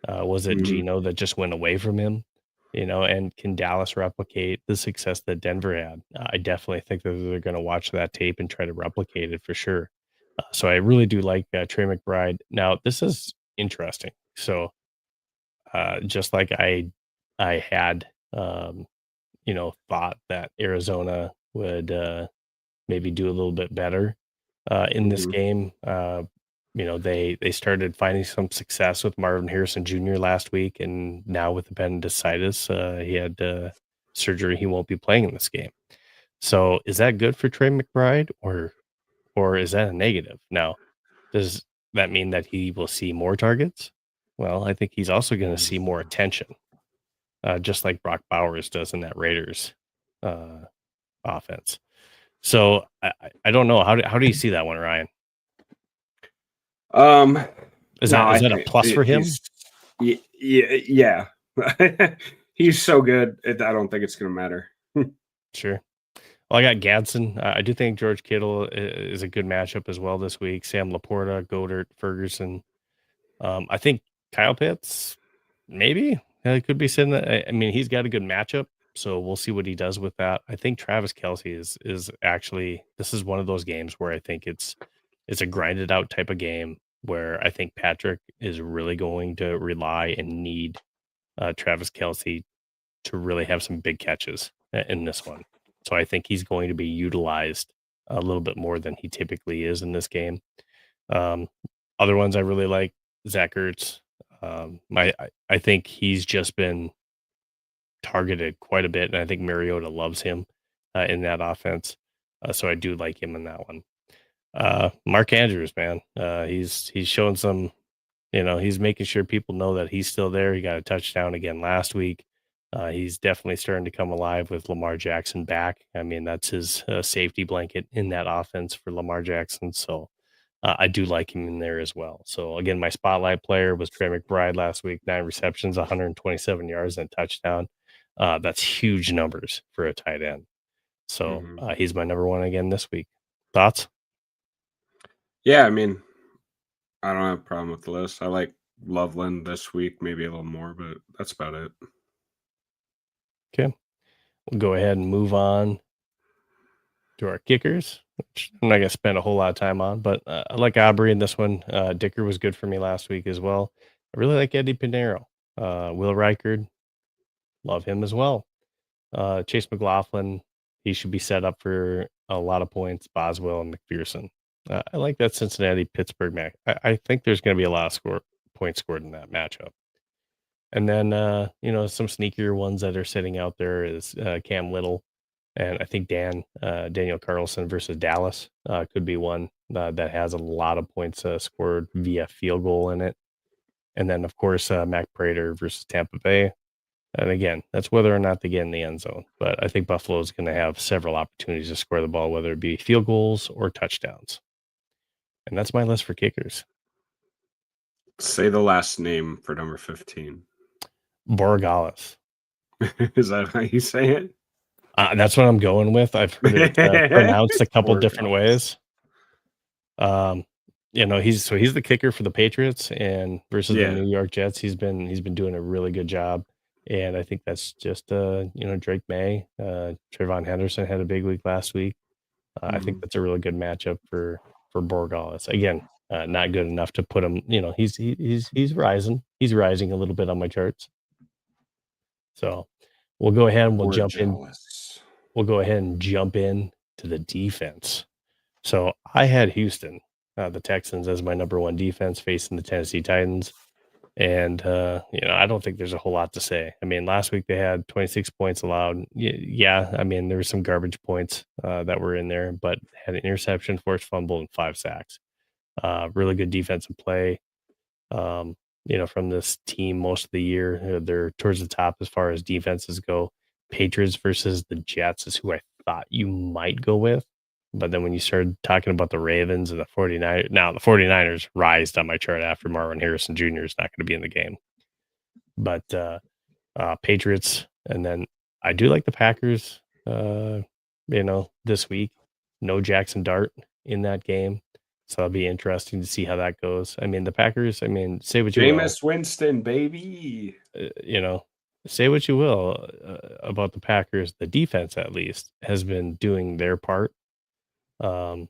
Was it Mhm. Geno that just went away from him? And can Dallas replicate the success that Denver had? I definitely think that they're going to watch that tape and try to replicate it for sure. So I really do like Trey McBride. Now, this is interesting. So just like I had thought that Arizona would maybe do a little bit better in this Mhm. game. They started finding some success with Marvin Harrison Jr. last week, and now with appendicitis, he had surgery. He won't be playing in this game. So, is that good for Trey McBride, or is that a negative? Now, does that mean that he will see more targets? Well, I think he's also going to see more Mhm. attention, just like Brock Bowers does in that Raiders uh, offense. So I don't know. How do you see that one, Ryan? Um, Is no, that I is that a think plus for him? yeah. He's so good. I don't think it's gonna matter. Sure. Well, I got Gadsden. I do think George Kittle is a good matchup as well this week. Sam Laporta, Godert, Ferguson. I think Kyle Pitts, maybe it could be sitting. I mean, he's got a good matchup, so we'll see what he does with that. I think Travis Kelsey is actually, this is one of those games where I think it's a grinded out type of game where I think Patrick is really going to rely and need Travis Kelsey to really have some big catches in this one. So I think he's going to be utilized a little bit more than he typically is in this game. Um, Other ones I really like, Zach Ertz. I think he's just been targeted quite a bit, and I think Mariota loves him in that offense. So I do like him in that one. Mark Andrews, man, he's showing some. He's making sure people know that he's still there. He got a touchdown again last week. He's definitely starting to come alive with Lamar Jackson back. I mean, that's his safety blanket in that offense for Lamar Jackson. So I do like him in there as well. So again, my spotlight player was Trey McBride last week, 9 receptions, 127 yards, and a touchdown. That's huge numbers for a tight end. So Mhm. he's my number one again this week. Thoughts? Yeah, I mean, I don't have a problem with the list. I like Loveland this week, maybe a little more, but that's about it. Okay. We'll go ahead and move on to our kickers, which I'm not going to spend a whole lot of time on, but I like Aubrey in this one. Dicker was good for me last week as well. I really like Eddie Pinero. Will Reichard, love him as well. Chase McLaughlin, he should be set up for a lot of points. Boswell and McPherson. I like that Cincinnati Pittsburgh match. I think there's going to be a lot of points scored in that matchup. And then, some sneakier ones that are sitting out there is Cam Little. And I think Daniel Carlson versus Dallas could be one that has a lot of points scored via field goal in it. And then, of course, Mac Prater versus Tampa Bay. And again, that's whether or not they get in the end zone. But I think Buffalo is going to have several opportunities to score the ball, whether it be field goals or touchdowns. And that's my list for kickers. Say the last name for number 15. Borregales. Is that how you say it? That's what I'm going with. I've heard it pronounced a couple different Borgales. ways. Um, he's the kicker for the Patriots and versus the Yeah. New York Jets. He's been doing a really good job, and I think that's just Drake May, Trayvon Henderson had a big week last week. I think Mhm. that's a really good matchup for Borregales. Again, not good enough to put him. He's rising. He's rising a little bit on my charts. So we'll go ahead and Borgales. we'll go ahead and jump in to the defense. So I had Houston, the Texans, as my number one defense facing the Tennessee Titans. And I don't think there's a whole lot to say. I mean, last week they had 26 points allowed. Yeah, I mean, there were some garbage points that were in there, but had an interception, forced fumble, and 5 sacks. Really good defensive play. From this team most of the year. They're towards the top as far as defenses go. Patriots versus the Jets is who I thought you might go with. But then when you started talking about the Ravens and the 49ers, now the 49ers rised on my chart after Marvin Harrison Jr. is not going to be in the game. But Patriots, and then I do like the Packers, this week. No Jackson Dart in that game. So it'll be interesting to see how that goes. I mean, the Packers, say what you will. Jameis Winston, baby. Say what you will about the Packers. The defense, at least, has been doing their part. So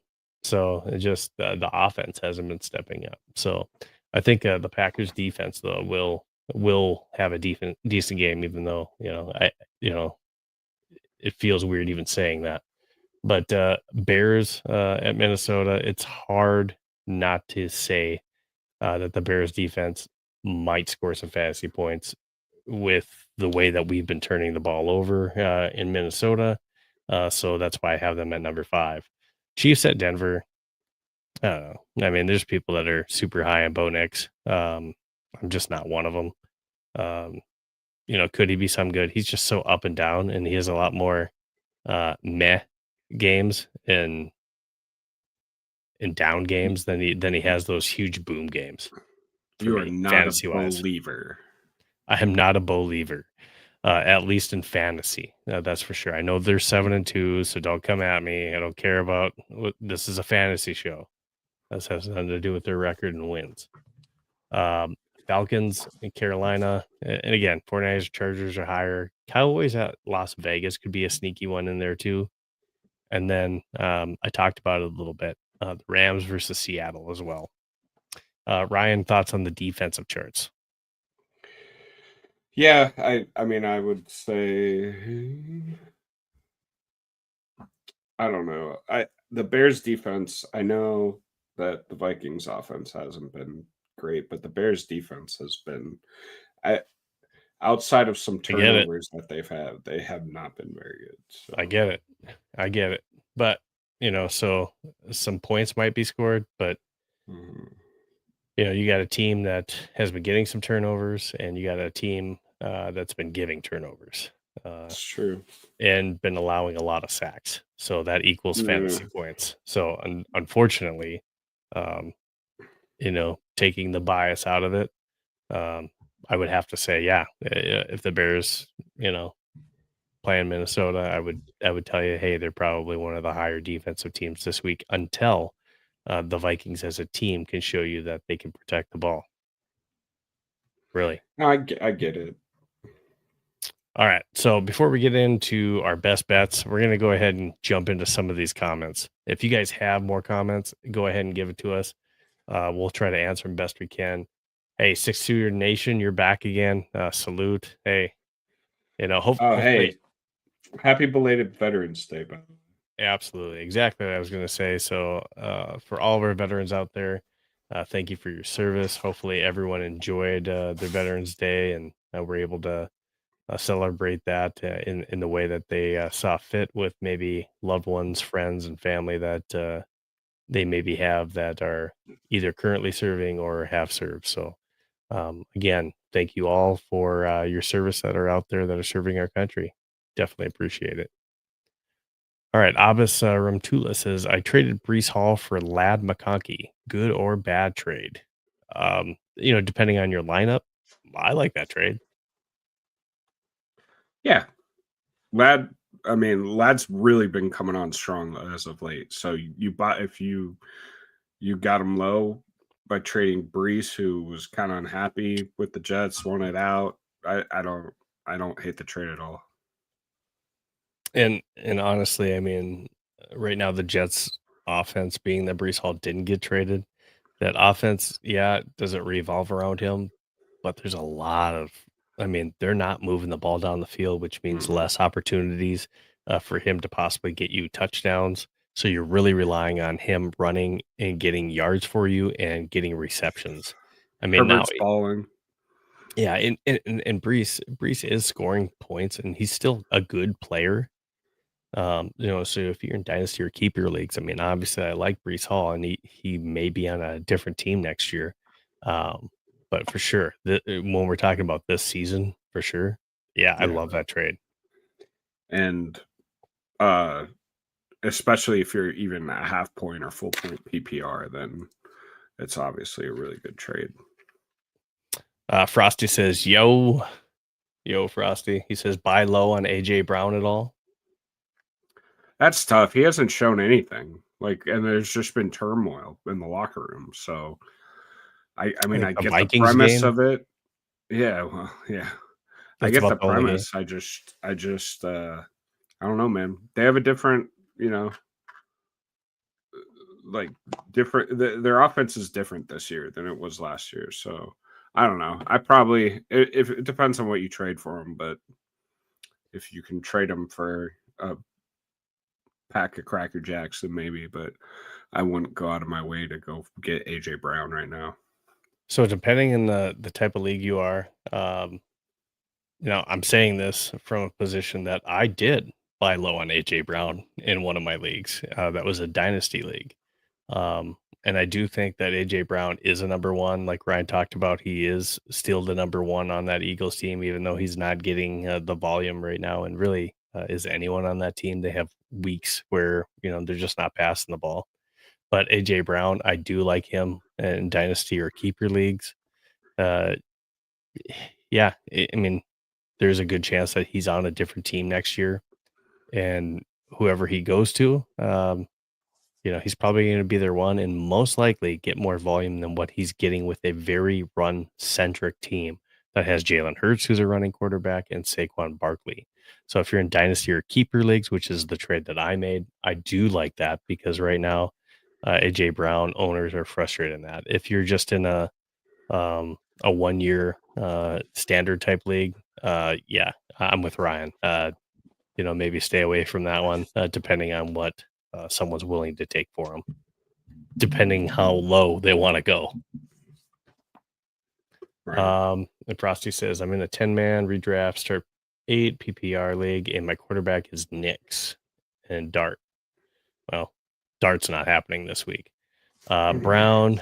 it just the offense hasn't been stepping up. So I think the Packers defense, though, will have a decent game, even though, it feels weird even saying that. But Bears at Minnesota, it's hard not to say that the Bears defense might score some fantasy points with the way that we've been turning the ball over in Minnesota. So that's why I have them at number 5. Chiefs at Denver. I don't know. I mean, there's people that are super high on Bo Nix. I'm just not one of them. Could he be some good? He's just so up and down, and he has a lot more meh games and down games than he has those huge boom games. You are not a believer. I am not a believer, at least in fantasy. That's for sure. I know they're 7-2, so don't come at me. I don't care about this is a fantasy show. This has nothing to do with their record and wins. Falcons in Carolina, and again, 49ers, Chargers are higher. Cowboys at Las Vegas could be a sneaky one in there too. And then I talked about it a little bit. The Rams versus Seattle as well. Ryan, thoughts on the defensive charts? Yeah, I mean, I would say, I don't know. The Bears defense, I know that the Vikings offense hasn't been great, but the Bears defense has been, outside of some turnovers that they've had, they have not been very good. So. I get it. But, so some points might be scored, but you got a team that has been getting some turnovers, and you got a team that's been giving turnovers. It's true. And been allowing a lot of sacks. So that equals fantasy points. So unfortunately, taking the bias out of it, I would have to say, yeah, if the Bears, playing Minnesota, I would tell you, hey, they're probably one of the higher defensive teams this week until the Vikings as a team can show you that they can protect the ball. Really. No, I get it. All right. So before we get into our best bets, we're going to go ahead and jump into some of these comments. If you guys have more comments, go ahead and give it to us. We'll try to answer them best we can. Hey, 6-2 Nation, you're back again. Salute. Hey, hopefully. Hey, happy belated Veterans Day, by the way. Absolutely. Exactly what I was going to say. So for all of our veterans out there, thank you for your service. Hopefully everyone enjoyed their Veterans Day and were able to celebrate that in the way that they saw fit with maybe loved ones, friends, and family that they maybe have that are either currently serving or have served. So again, thank you all for your service that are out there that are serving our country. Definitely appreciate it. All right, Abbas Ramtula says, I traded Breece Hall for Ladd McConkey. Good or bad trade? Depending on your lineup, I like that trade. Yeah. Ladd's really been coming on strong as of late. So if you got him low by trading Breece, who was kind of unhappy with the Jets, wanted out. I don't hate the trade at all. And honestly, right now the Jets offense, being that Breece Hall didn't get traded, that offense, does it revolve around him? But there's a lot of, they're not moving the ball down the field, which means less opportunities for him to possibly get you touchdowns. So you're really relying on him running and getting yards for you and getting receptions. Herbert's balling. Yeah, and Brees is scoring points, and he's still a good player. So if you're in dynasty or keeper leagues, I mean, obviously I like Brees Hall, and he may be on a different team next year. Um, but for sure, when we're talking about this season, for sure, yeah, I Yeah. love that trade. And uh especially if you're even a half point or full point PPR, then it's obviously a really good trade. Frosty says, yo, Frosty. He says, buy low on AJ Brown at all. That's tough. He hasn't shown anything. Like, and there's just been turmoil in the locker room. So I mean, Like I the get the Vikings premise game, of it. Yeah, well, yeah. I that's get the about the only game. premise. I just I don't know, man. They have a different, like different their offense is different this year than it was last year. So I don't know. I probably if it depends on what you trade for them, but if you can trade them for a pack of Cracker Jacks, then maybe. But I wouldn't go out of my way to go get AJ Brown right now. So depending on the type of league you are, I'm saying this from a position that I did buy low on AJ Brown in one of my leagues. That was a dynasty league. And I do think that AJ Brown is a number one. Like Ryan talked about, he is still the number one on that Eagles team, even though he's not getting the volume right now. And really, is anyone on that team? They have weeks where, they're just not passing the ball. But AJ Brown, I do like him in dynasty or keeper leagues. Uh, yeah, I mean, there's a good chance that he's on a different team next year, and whoever he goes to, he's probably going to be their one and most likely get more volume than what he's getting with a very run centric team that has Jalen Hurts, who's a running quarterback, and Saquon Barkley. So if you're in dynasty or keeper leagues, which is the trade that I made, I do like that because right now, AJ Brown owners are frustrated in that. If you're just in a 1 year standard type league, yeah, I'm with Ryan. Maybe stay away from that one, depending on what someone's willing to take for them, depending how low they want to go. Right. And Frosty says, I'm in a 10-man redraft, start 8 PPR league, and my quarterback is Nix and Dart. Well, Dart's not happening this week. Brown,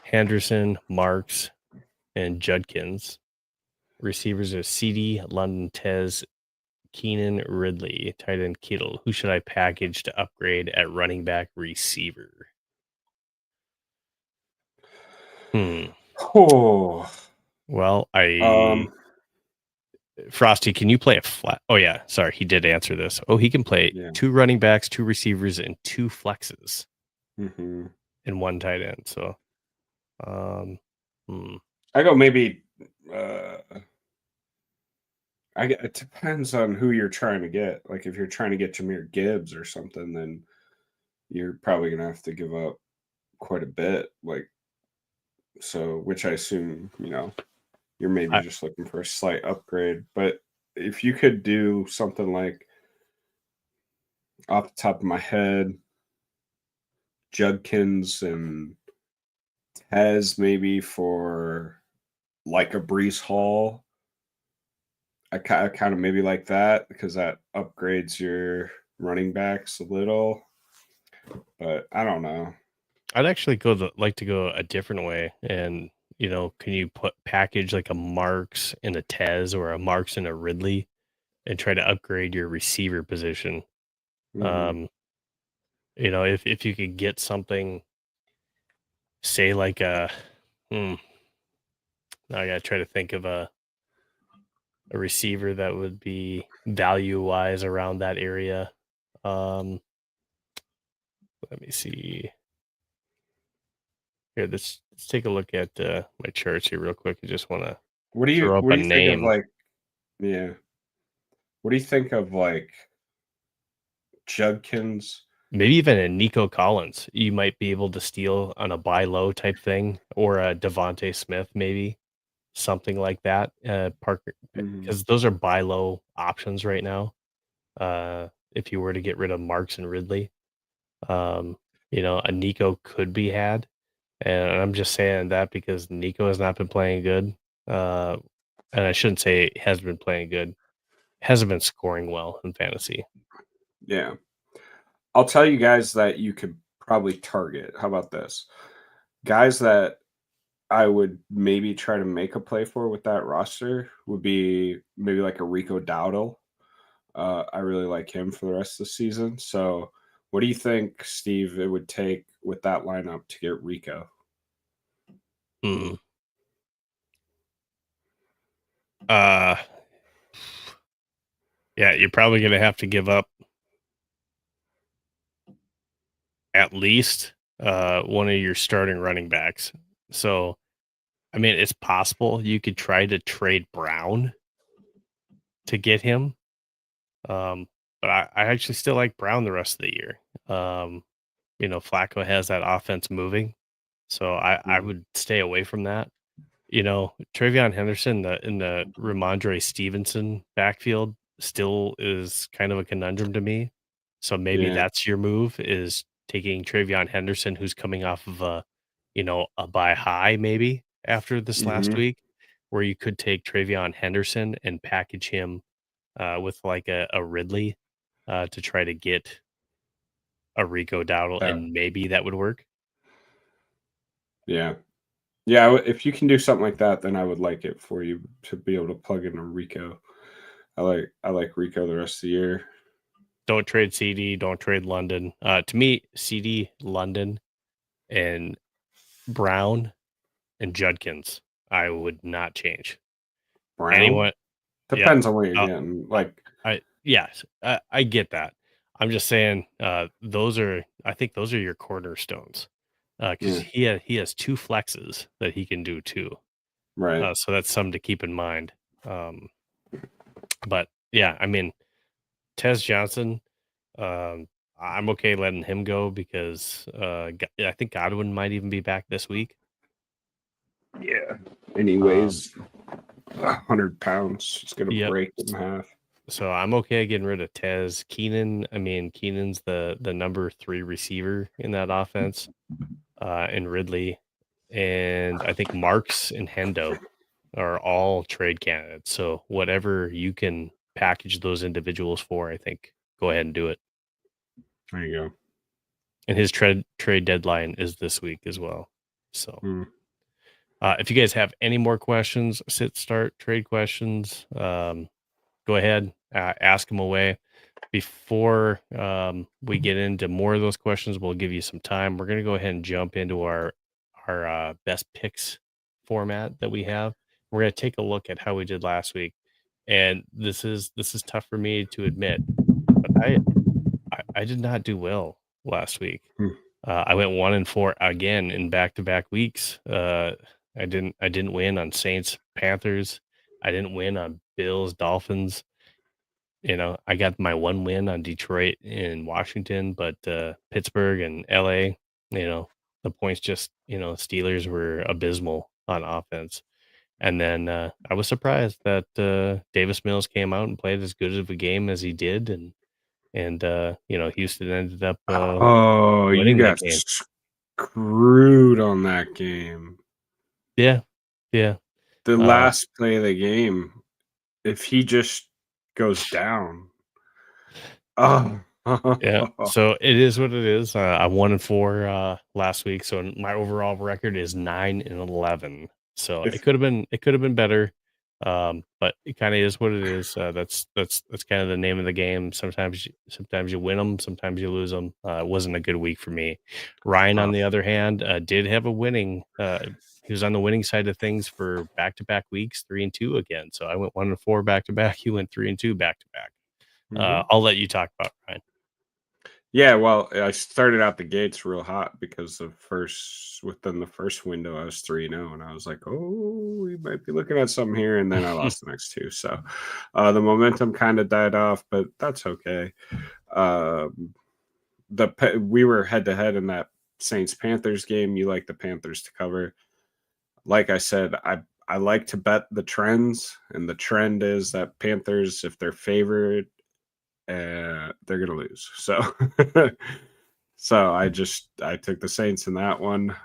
Henderson, Marks, and Judkins. Receivers are CD, London, Tez, Keenan, Ridley, tight end Kittle. Who should I package to upgrade at running back receiver? Oh, Well, um, Frosty, can you play a flat? Oh yeah, sorry, he did answer this. Oh, he can play yeah. 2 running backs, 2 receivers, and 2 flexes hmm and 1 tight end. So, um, hmm. I go maybe. Uh, it depends on who you're trying to get. Like if you're trying to get Jameer Gibbs or something, then you're probably gonna have to give up quite a bit. Like so, which I assume you're maybe I, just looking for a slight upgrade. But if you could do something like off the top of my head, Judkins and Tez maybe for like a Brees Hall. I kind of maybe like that because that upgrades your running backs a little. But I don't know. I'd actually like to go a different way, and can you put package like a Marks and a Tez or a Marks and a Ridley, and try to upgrade your receiver position? hmm Um, if you could get something, say like a, now I gotta try to think of a receiver that would be value wise around that area. Um, Let me see here. Let's take a look at my charts here real quick. I just want to throw up What a do you think of name. like yeah? What do you think of like Judkins? Maybe even a Nico Collins. You might be able to steal on a buy low type thing, or a Devonte Smith, maybe something like that. Parker, Mhm. because those are buy low options right now. If you were to get rid of Marks and Ridley, um, a Nico could be had. And I'm just saying that because Nico has not been playing good. and I shouldn't say he hasn't been playing good, hasn't been scoring well in fantasy. Yeah. I'll tell you guys that you could probably target. How about this? Guys that I would maybe try to make a play for with that roster would be maybe like a Rico Dowdle. I really like him for the rest of the season. So, what do you think, Steve, it would take with that lineup to get Rico? Mm. Uh, yeah, you're probably going to have to give up at least one of your starting running backs. So, I mean, it's possible you could try to trade Brown to get him. But I actually still like Brown the rest of the year. Flacco has that offense moving. So I would stay away from that. Travion Henderson in the Ramondre Stevenson backfield still is kind of a conundrum to me. So maybe Yeah. that's your move, is taking Travion Henderson, who's coming off of a buy high maybe after this last Mm-hmm. week, where you could take Travion Henderson and package him with like a Ridley to try to get a Rico Dowdle, Yeah. and maybe that would work. Yeah. Yeah. If you can do something like that, then I would like it for you to be able to plug in a Rico. I like Rico the rest of the year. Don't trade CD. Don't trade London. To me, CD, London, and Brown and Judkins, I would not change. Brown Anyone? Yeah. depends on what you're getting. Like, Yes, I get that. I'm just saying, I think those are your cornerstones, because yeah, he has two flexes that he can do too. right. So that's something to keep in mind. But yeah, I mean, Tez Johnson, um, I'm okay letting him go because I think Godwin might even be back this week. Yeah. Anyways, 100 pounds. It's gonna Yep. break in half. So I'm okay getting rid of Tez. Keenan's the number 3 receiver in that offense, and Ridley, and I think Marks and Hendo are all trade candidates. So whatever you can package those individuals for, I think go ahead and do it. There you go. And his trade deadline is this week as well. So Mm. if you guys have any more questions, start trade questions, go ahead, ask them away. Before we get into more of those questions, we'll give you some time. We're going to go ahead and jump into our best picks format that we have. We're going to take a look at how we did last week, and this is tough for me to admit, but I did not do well last week. Hmm. I went 1-4 again in back-to-back weeks. I didn't win on Saints Panthers. I didn't win on Bills Dolphins. I got my one win on Detroit and Washington, but Pittsburgh and LA, the points just, Steelers were abysmal on offense. And then I was surprised that Davis Mills came out and played as good of a game as he did, and Houston ended up Oh, you winning that got game. screwed on that game. Yeah, yeah. The last play of the game, if he just goes down. Oh. Yeah. So it is what it is. I 1-4 last week, so my overall record is 9-11. So it could have been better, but it kind of is what it is. That's kind of the name of the game. Sometimes you win them, sometimes you lose them. It wasn't a good week for me. Ryan, on the other hand, did have a winning. He was on the winning side of things for back-to-back weeks, 3-2 again. So I went 1-4 back-to-back. He went 3-2 back-to-back. I'll let you talk about Ryan. Yeah, well, I started out the gates real hot because within the first window, I was 3-0, and I was like, oh, we might be looking at something here. And then I lost the next two. So the momentum kind of died off, but that's okay. We were head to head in that Saints Panthers game. You like the Panthers to cover. Like I said, I like to bet the trends, and the trend is that Panthers, if they're favored, they're gonna lose. So I took the Saints in that one.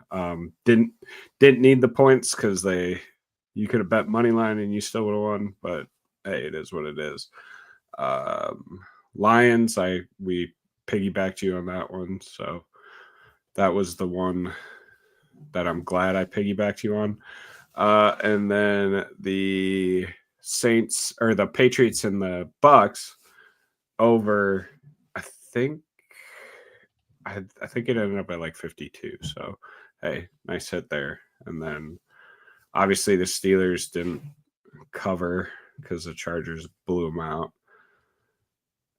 Didn't need the points because they You could have bet money line and you still would have won, but hey, it is what it is. Lions, we piggybacked you on that one, so that was the one that I'm glad I piggybacked you on. And then the Saints or the Patriots and the Bucks over, I think it ended up at like 52. So hey, nice hit there. And then obviously the Steelers didn't cover because the Chargers blew them out.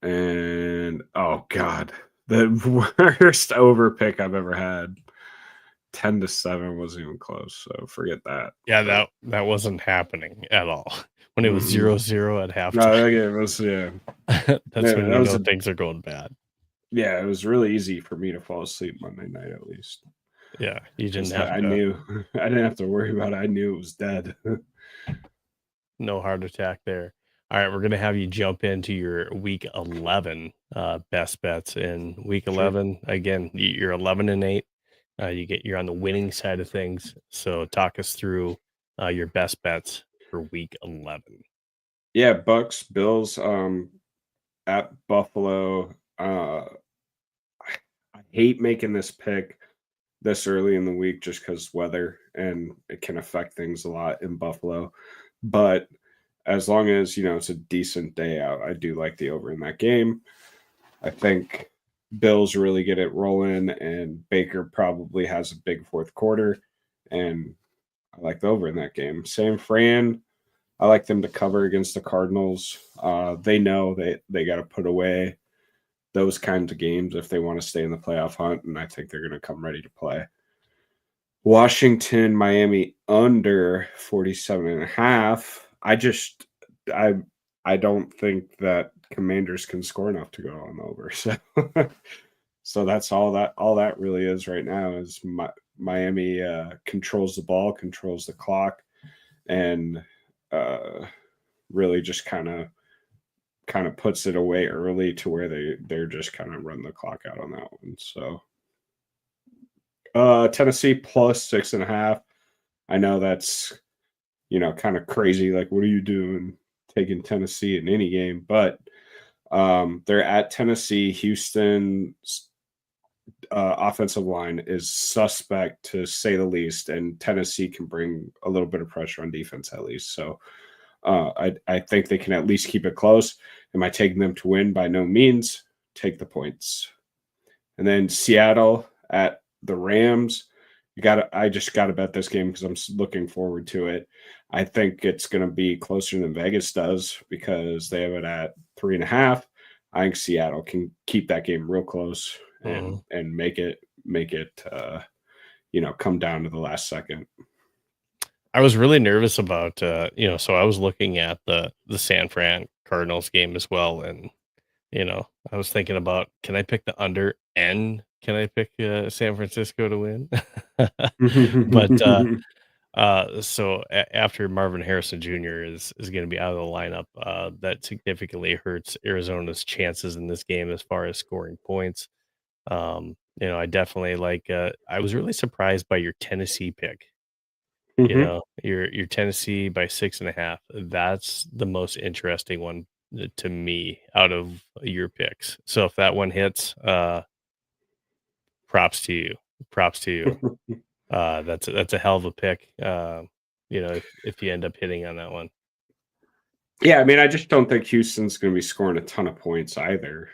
And oh god, the worst over pick I've ever had. 10-7 wasn't even close, so forget that. Yeah, that wasn't happening at all. When it was 0-0 at halftime. No, it was That's when you know things are going bad. Yeah, it was really easy for me to fall asleep Monday night at least. Yeah, you didn't have I knew I didn't have to worry about it. I knew it was dead. No heart attack there. All right, we're gonna have you jump into your week 11 best bets. In week 11, again, you're 11-8. You're on the winning side of things. So talk us through your best bets for week 11. Yeah, Bucks, Bills, at Buffalo. I hate making this pick this early in the week just because weather and it can affect things a lot in Buffalo. But as long as it's a decent day out, I do like the over in that game. I think Bills really get it rolling, and Baker probably has a big fourth quarter, and I like the over in that game. San Fran, I like them to cover against the Cardinals. They know they got to put away those kinds of games if they want to stay in the playoff hunt, and I think they're going to come ready to play. Washington, Miami under 47.5. I don't think that Commanders can score enough to go on over. So that's all that really is right now is Miami controls the ball, controls the clock, and really just kind of puts it away early to where they're just kind of run the clock out on that one. So Tennessee plus 6.5. I know that's kind of crazy. Like, what are you doing taking Tennessee in any game? But they're at Tennessee. Houston's offensive line is suspect to say the least, and Tennessee can bring a little bit of pressure on defense at least. So I think they can at least keep it close. Am I taking them to win? By no means. Take the points. And then Seattle at the Rams. I just got to bet this game because I'm looking forward to it. I think it's going to be closer than Vegas does because they have it at 3.5. I think Seattle can keep that game real close and make it come down to the last second. I was really nervous about so I was looking at the San Fran Cardinals game as well, and I was thinking about, can I pick the under and can I pick San Francisco to win? But so after Marvin Harrison Jr. is going to be out of the lineup, that significantly hurts Arizona's chances in this game as far as scoring points. I definitely like. I was really surprised by your Tennessee pick. Your Tennessee by 6.5. That's the most interesting one to me out of your picks. So if that one hits, props to you. That's a hell of a pick. If you end up hitting on that one. Yeah, I mean, I just don't think Houston's going to be scoring a ton of points either.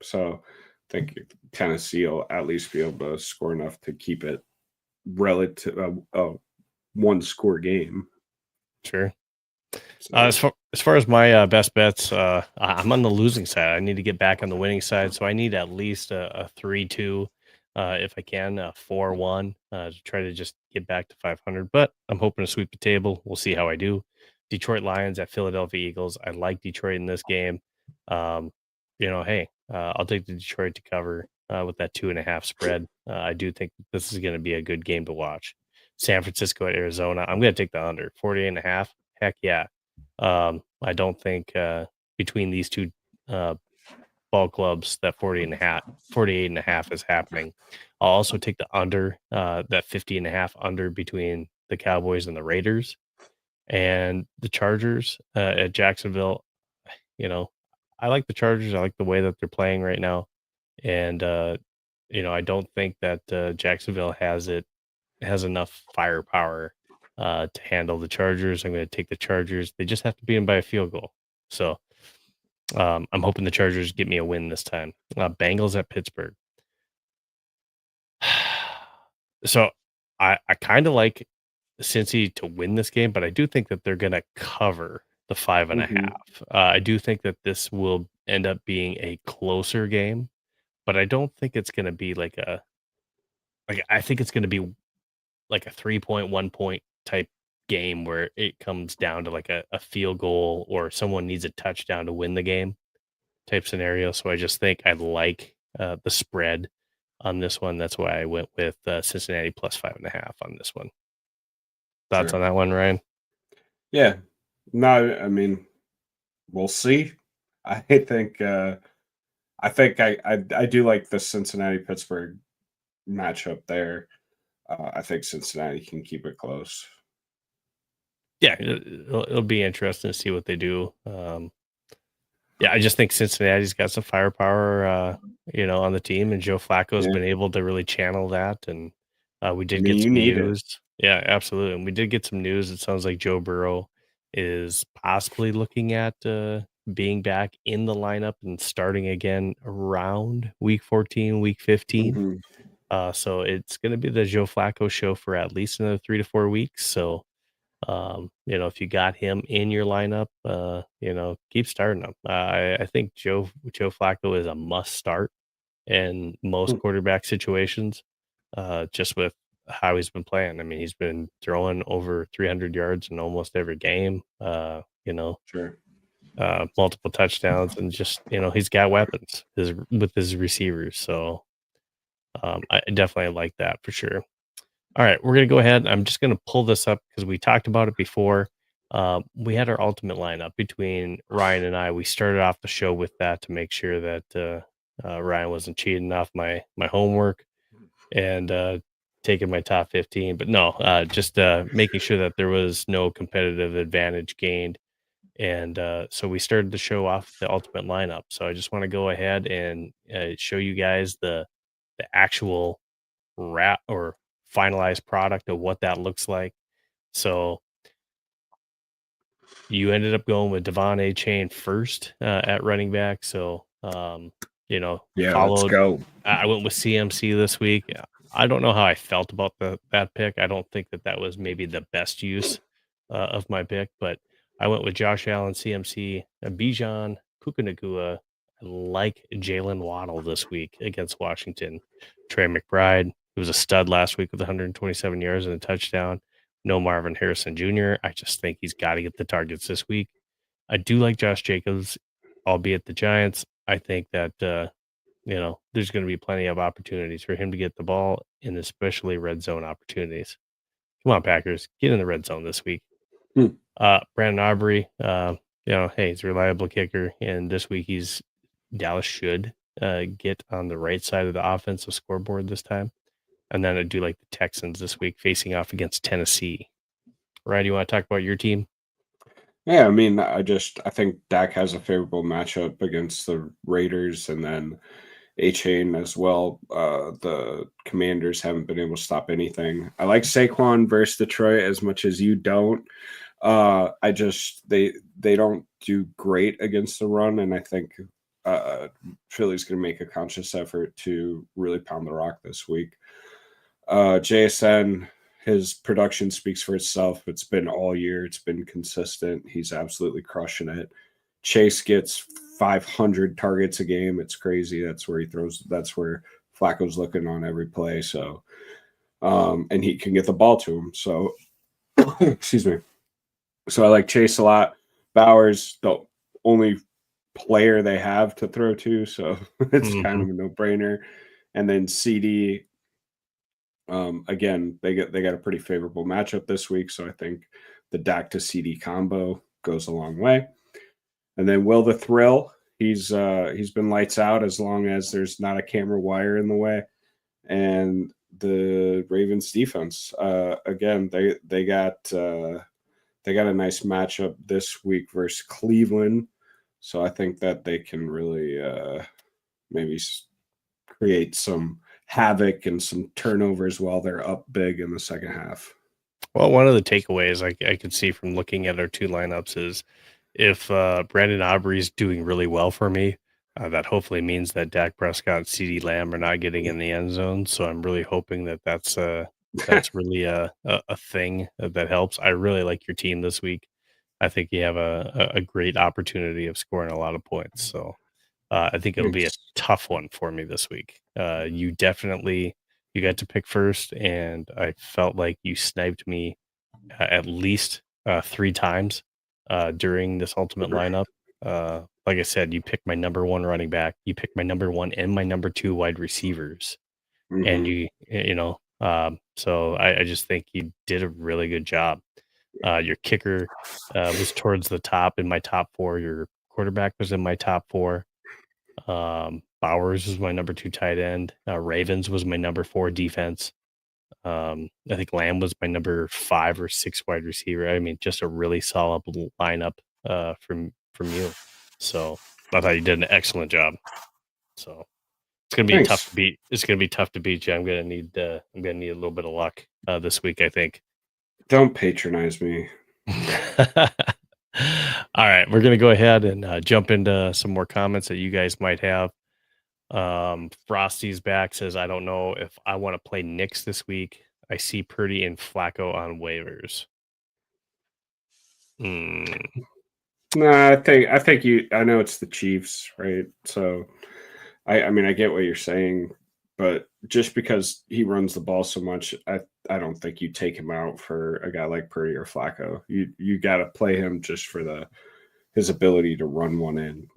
So I think Tennessee will at least be able to score enough to keep it relative one score game. Sure. So, as far as my best bets, I'm on the losing side. I need to get back on the winning side, so I need at least a 3-2, if I can, 4-1, to try to just get back to 500. But I'm hoping to sweep the table. We'll see how I do. Detroit Lions at Philadelphia Eagles. I like Detroit in this game. Hey, I'll take the Detroit to cover with that 2.5 spread. I do think this is going to be a good game to watch. San Francisco at Arizona. I'm going to take the under 48.5. Heck yeah. I don't think between these two ball clubs that 48.5 is happening. I'll also take the under that 50.5 under between the Cowboys and the Raiders. And the Chargers at Jacksonville, I like the Chargers. I like the way that they're playing right now. And, I don't think that Jacksonville has enough firepower to handle the Chargers. I'm going to take the Chargers. They just have to beat them by a field goal. So I'm hoping the Chargers get me a win this time. Bengals at Pittsburgh. So I kind of like Cincy to win this game, but I do think that they're going to cover the 5.5. I do think that this will end up being a closer game, but I don't think it's going to be I think it's going to be like a 3.1 point type game where it comes down to like a field goal or someone needs a touchdown to win the game type scenario. So I just think I like the spread on this one. That's why I went with Cincinnati plus 5.5 on this one. Thoughts on that one, Ryan? Yeah. No, I mean, we'll see. I think I do like the Cincinnati Pittsburgh matchup there. I think Cincinnati can keep it close. Yeah, it'll be interesting to see what they do. Yeah, I just think Cincinnati's got some firepower, on the team, and Joe Flacco's been able to really channel that. And we did get some news. Yeah, absolutely. And we did get some news. It sounds like Joe Burrow is possibly looking at being back in the lineup and starting again around week 14, week 15. So it's going to be the Joe Flacco show for at least another 3 to 4 weeks. So, if you got him in your lineup, keep starting him. I think Joe Flacco is a must start in most quarterback situations, just with how he's been playing. I mean, he's been throwing over 300 yards in almost every game, Sure. Multiple touchdowns, and just, he's got weapons with his receivers. So I definitely like that for sure. All right, we're going to go ahead. I'm just going to pull this up because we talked about it before. We had our ultimate lineup between Ryan and I. We started off the show with that to make sure that Ryan wasn't cheating off my homework and taking my top 15. But no, just making sure that there was no competitive advantage gained. And so we started the show off the ultimate lineup. So I just want to go ahead and show you guys the actual wrap or finalized product of what that looks like. So you ended up going with Devon Achane first at running back. So, let's go. I went with CMC this week. I don't know how I felt about that pick. I don't think that was maybe the best use of my pick, but I went with Josh Allen, CMC, Bijan, Puka-Nacua, like Jalen Waddle this week against Washington. Trey McBride, who was a stud last week with 127 yards and a touchdown. No Marvin Harrison Jr. I just think he's got to get the targets this week. I do like Josh Jacobs, albeit the Giants. I think that, there's going to be plenty of opportunities for him to get the ball, and especially red zone opportunities. Come on, Packers, get in the red zone this week. Brandon Aubrey, hey, he's a reliable kicker, and this week Dallas should get on the right side of the offensive scoreboard this time. And then I do like the Texans this week facing off against Tennessee. Ryan, do you want to talk about your team? Yeah, I mean, I think Dak has a favorable matchup against the Raiders, and then Achane as well. The Commanders haven't been able to stop anything. I like Saquon versus Detroit as much as you don't. They don't do great against the run, and I think Philly's going to make a conscious effort to really pound the rock this week. JSN, his production speaks for itself. It's been all year. It's been consistent. He's absolutely crushing it. Chase gets 500 targets a game. It's crazy. That's where he throws. That's where Flacco's looking on every play. So, and he can get the ball to him. So, excuse me. So I like Chase a lot. Bowers, the only player they have to throw to, so it's kind of a no-brainer. And then CD, again, they got a pretty favorable matchup this week, so I think the Dak to CD combo goes a long way. And then Will the Thrill, he's been lights out as long as there's not a camera wire in the way. And the Ravens defense, again, they got they got a nice matchup this week versus Cleveland. So I think that they can really maybe create some havoc and some turnovers while they're up big in the second half. Well, one of the takeaways I could see from looking at our two lineups is if Brandon Aubrey's doing really well for me, that hopefully means that Dak Prescott and CeeDee Lamb are not getting in the end zone. So I'm really hoping that that's really a thing that helps. I really like your team this week. I think you have a great opportunity of scoring a lot of points. So I think it'll be a Thanks. tough one for me this week. You got to pick first, and I felt like you sniped me at least 3 times during this ultimate lineup. Like I said, you picked my number one running back, you picked my number one and my number two wide receivers, and so I just think you did a really good job. Your kicker was towards the top in my top four. Your quarterback was in my top four. Bowers was my number two tight end. Ravens was my number four defense. I think Lamb was my number 5 or 6 wide receiver. I mean, just a really solid lineup from you. So I thought you did an excellent job. So it's gonna be tough to beat. It's gonna be tough to beat you. I'm gonna need a little bit of luck this week, I think. Don't patronize me. All right, we're gonna go ahead and jump into some more comments that you guys might have. Frosty's back, says, I don't know if I want to play Knicks this week. I see Purdy and Flacco on waivers. Nah, I think I know it's the Chiefs, right? So I mean I get what you're saying, but just because he runs the ball so much, I don't think you take him out for a guy like Purdy or Flacco. You got to play him just for his ability to run one in,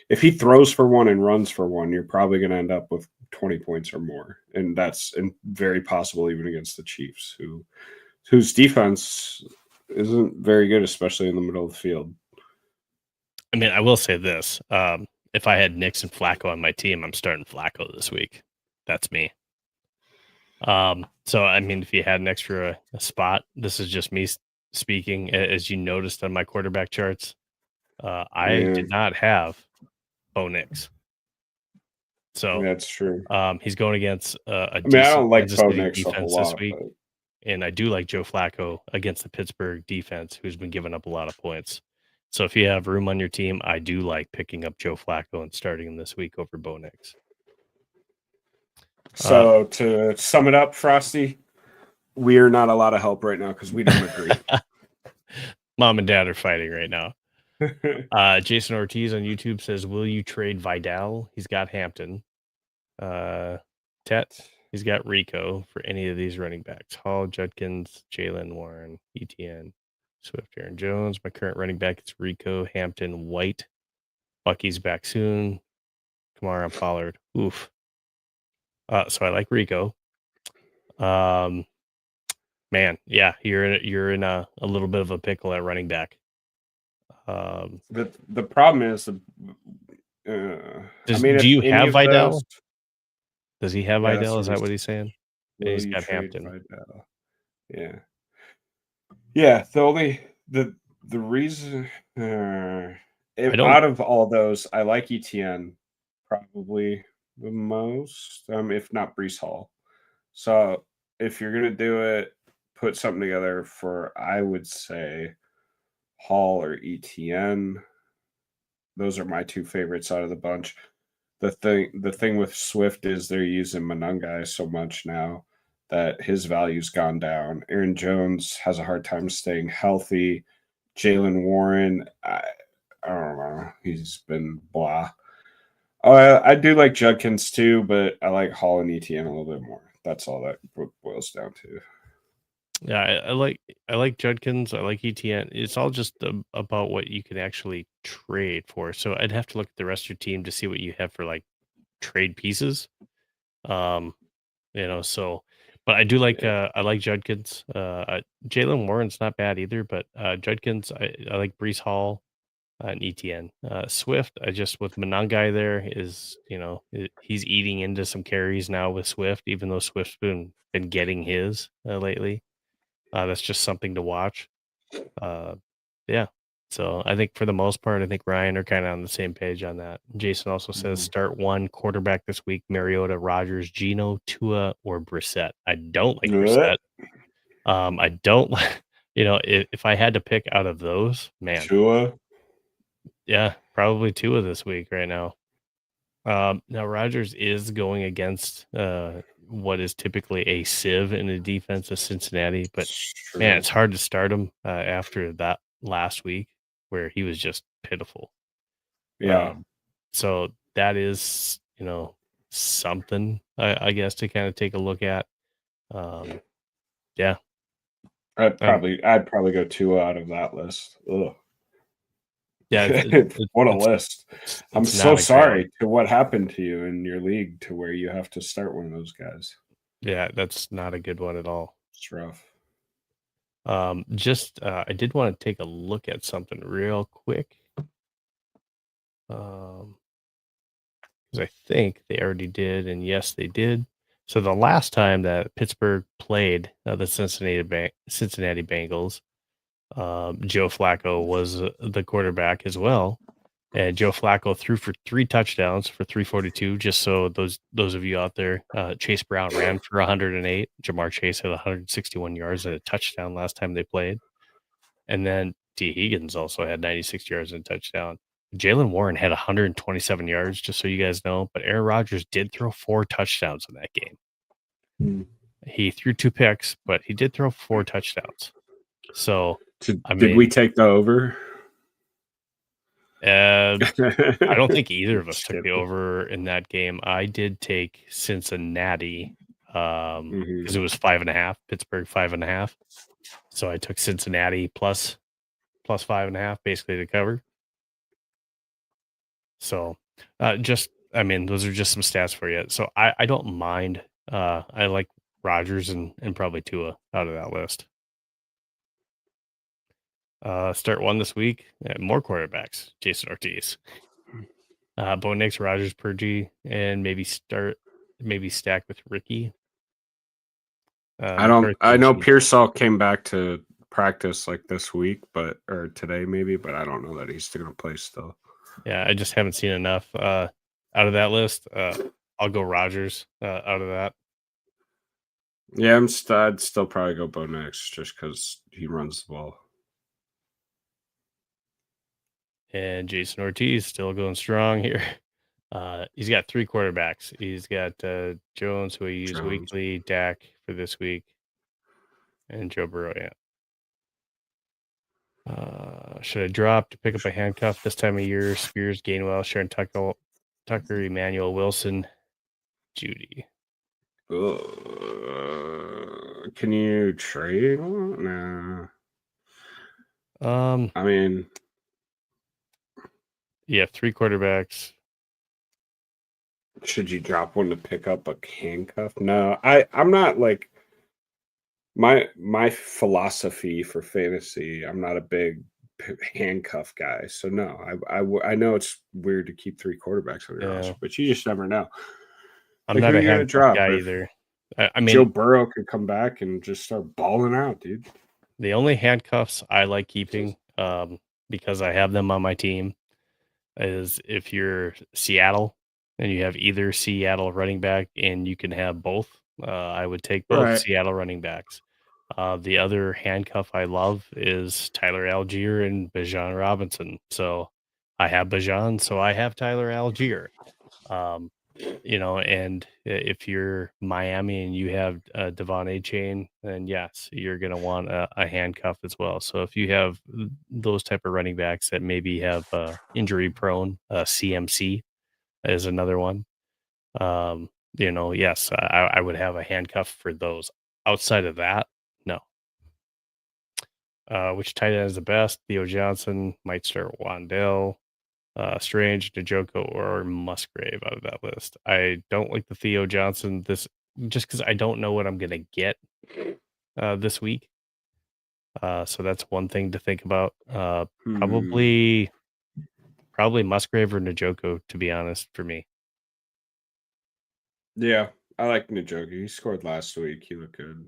if he throws for one and runs for one, you're probably going to end up with 20 points or more, and that's very possible even against the Chiefs, whose defense isn't very good, especially in the middle of the field. I mean, I will say this: if I had Knicks and Flacco on my team, I'm starting Flacco this week. That's me. So I mean, if you had an extra spot, this is just me speaking. As you noticed on my quarterback charts, I did not have Bo Nix. So that's true. He's going against I don't like Bo Nix defense a whole lot, this week, and I do like Joe Flacco against the Pittsburgh defense, who's been giving up a lot of points. So if you have room on your team, I do like picking up Joe Flacco and starting him this week over Bo Nix. So to sum it up, Frosty, we're not a lot of help right now because we don't agree. Mom and Dad are fighting right now. Jason Ortiz on YouTube says, will you trade Vidal? He's got Hampton. Tet, he's got Rico for any of these running backs. Hall, Judkins, Jalen Warren, ETN, Swift, Aaron Jones. My current running back is Rico, Hampton, White. Bucky's back soon. Kamara, Pollard. Oof. So I like Rico. Man, yeah, you're in a little bit of a pickle at running back. The problem is do you have Vidal? Does he have Vidal? Is that what he's saying? He's got Hampton. Vidal. Yeah. The reason out of all those, I like ETN probably the most, if not Breece Hall. So if you're gonna do it, put something together for, I would say, Hall or ETN. Those are my two favorites out of the bunch. The thing with Swift is they're using Monangai so much now that his value's gone down. Aaron Jones has a hard time staying healthy. Jalen Warren, I don't know. He's been blah. I do like Judkins too, but I like Hall and ETN a little bit more. That's all that boils down to. Yeah, I like Judkins. I like ETN. It's all just about what you can actually trade for. So I'd have to look at the rest of your team to see what you have for like trade pieces. So, but I do like I like Judkins. Jalen Warren's not bad either, but Judkins, I like Breece Hall and ETN. Swift, I just with Monangai there is, he's eating into some carries now with Swift, even though Swift's been getting his lately. That's just something to watch. Yeah. So I think for the most part, I think Ryan are kind of on the same page on that. Jason also says start one quarterback this week: Mariota, Rodgers, Geno, Tua, or Brissett. I don't like Brissett. I don't, if I had to pick out of those, man, Tua. yeah, probably Tua this week right now. Now Rodgers is going against what is typically a sieve in the defense of Cincinnati, but man, it's hard to start him after that last week where he was just pitiful. Yeah. So that is, something I guess to kind of take a look at. Yeah. I'd probably go Tua out of that list. Ugh. Yeah, What a list. I'm it's so not a great one. sorry to what happened to you in your league to where you have to start one of those guys. Yeah, that's not a good one at all. It's rough. I did want to take a look at something real quick. Because I think they already did, and yes, they did. So the last time that Pittsburgh played the Cincinnati Bengals, Joe Flacco was the quarterback as well, and Joe Flacco threw for 3 touchdowns for 342. Just so those of you out there, Chase Brown ran for 108. Jamar Chase had 161 yards and a touchdown last time they played, and then T. Higgins also had 96 yards and a touchdown. Jalen Warren had 127 yards, just so you guys know. But Aaron Rodgers did throw 4 touchdowns in that game. He threw 2 picks, but he did throw 4 touchdowns. So, did we take the over? I don't think either of us took the over in that game. I did take Cincinnati because it was 5.5. Pittsburgh 5.5. So I took Cincinnati plus 5.5, basically to cover. So those are just some stats for you. So I don't mind. I like Rodgers and probably Tua out of that list. Start one this week. More quarterbacks. Jason Ortiz. Bo Nix, Rodgers, Purdy, and maybe stack with Ricky. I know Pearsall came back to practice like this week, or today maybe, but I don't know that he's still going to play still. Yeah, I just haven't seen enough out of that list. I'll go Rodgers out of that. Yeah, I'd still probably go Bo Nix just because he runs the ball. And Jason Ortiz still going strong here. He's got 3 quarterbacks. He's got Jones, who he used weekly, Dak for this week, and Joe Burrow. Yeah. Should I drop to pick up a handcuff this time of year? Spears, Gainwell, Sharon Tucker, Emmanuel Wilson, Judy. Can you trade? No. I mean, you have 3 quarterbacks. Should you drop one to pick up a handcuff? No, I'm not like my philosophy for fantasy. I'm not a big handcuff guy, so no. I know it's weird to keep 3 quarterbacks on your roster, but you just never know. I'm not a handcuff guy either. I mean, Joe Burrow could come back and just start balling out, dude. The only handcuffs I like keeping, because I have them on my team, is if you're Seattle and you have either Seattle running back and you can have both. I would take both Seattle running backs. The other handcuff I love is Tyler Algier and Bijan Robinson. So I have Bijan, so I have Tyler Algier. And if you're Miami and you have Devon Achane, then yes, you're going to want a handcuff as well. So if you have those type of running backs that maybe have injury prone, CMC is another one. Yes, I would have a handcuff for those. Outside of that, no. Which tight end is the best? Theo Johnson, might start Wandell. Strange, Njoku, or Musgrave out of that list. I don't like the Theo Johnson just because I don't know what I'm gonna get this week. So that's one thing to think about. Probably Musgrave or Njoku, to be honest, for me. Yeah, I like Njoku. He scored last week. He looked good.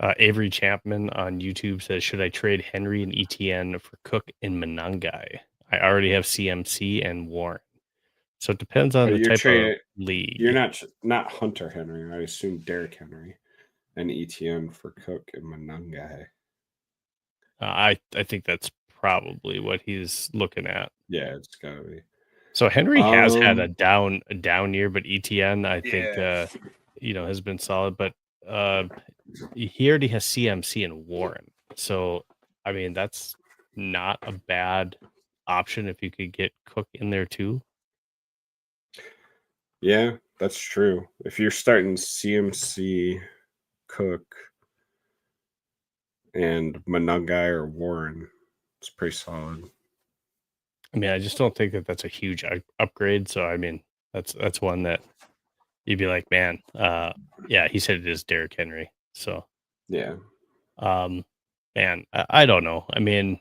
Avery Chapman on YouTube says, should I trade Henry and ETN for Cook and Monangai? I already have CMC and Warren. So it depends on the You're type of trading. You're league. not Hunter Henry. I assume Derrick Henry and ETN for Cook and Monangai. I think that's probably what he's looking at. Yeah, it's gotta be. So Henry has had a down year, but ETN I think yeah. has been solid. But he already has CMC and Warren, so I mean that's not a bad option if you could get Cook in there too. Yeah, that's true. If you're starting CMC, Cook, and Monangai or Warren, it's pretty solid. I mean, I just don't think that that's a huge upgrade. So I mean, that's one that you'd be like, man, yeah, he said it is Derrick Henry. So yeah, man, I don't know. I mean,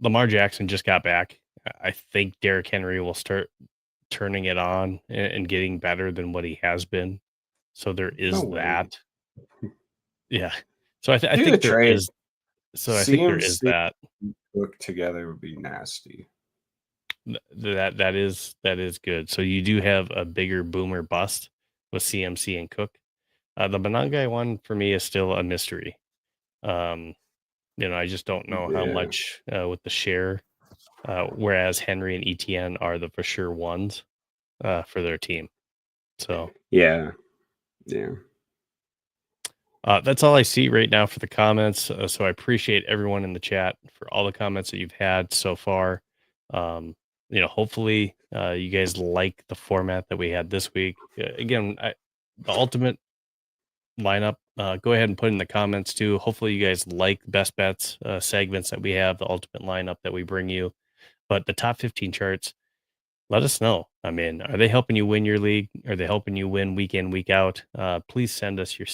Lamar Jackson just got back. I think Derrick Henry will start turning it on and getting better than what he has been. So there is that. Yeah. So I think there is. So I think there is that. Cook together would be nasty. That is good. So you do have a bigger boomer bust with CMC and Cook. The Monangai one for me is still a mystery. I just don't know how much with the share. Whereas Henry and ETN are the for sure ones for their team. So yeah. That's all I see right now for the comments. So I appreciate everyone in the chat for all the comments that you've had so far. Hopefully you guys like the format that we had this week. Again, the ultimate lineup, go ahead and put in the comments too. Hopefully you guys like best bets segments that we have, the ultimate lineup that we bring you. But the top 15 charts, let us know. I mean, are they helping you win your league? Are they helping you win week in, week out? Please send us your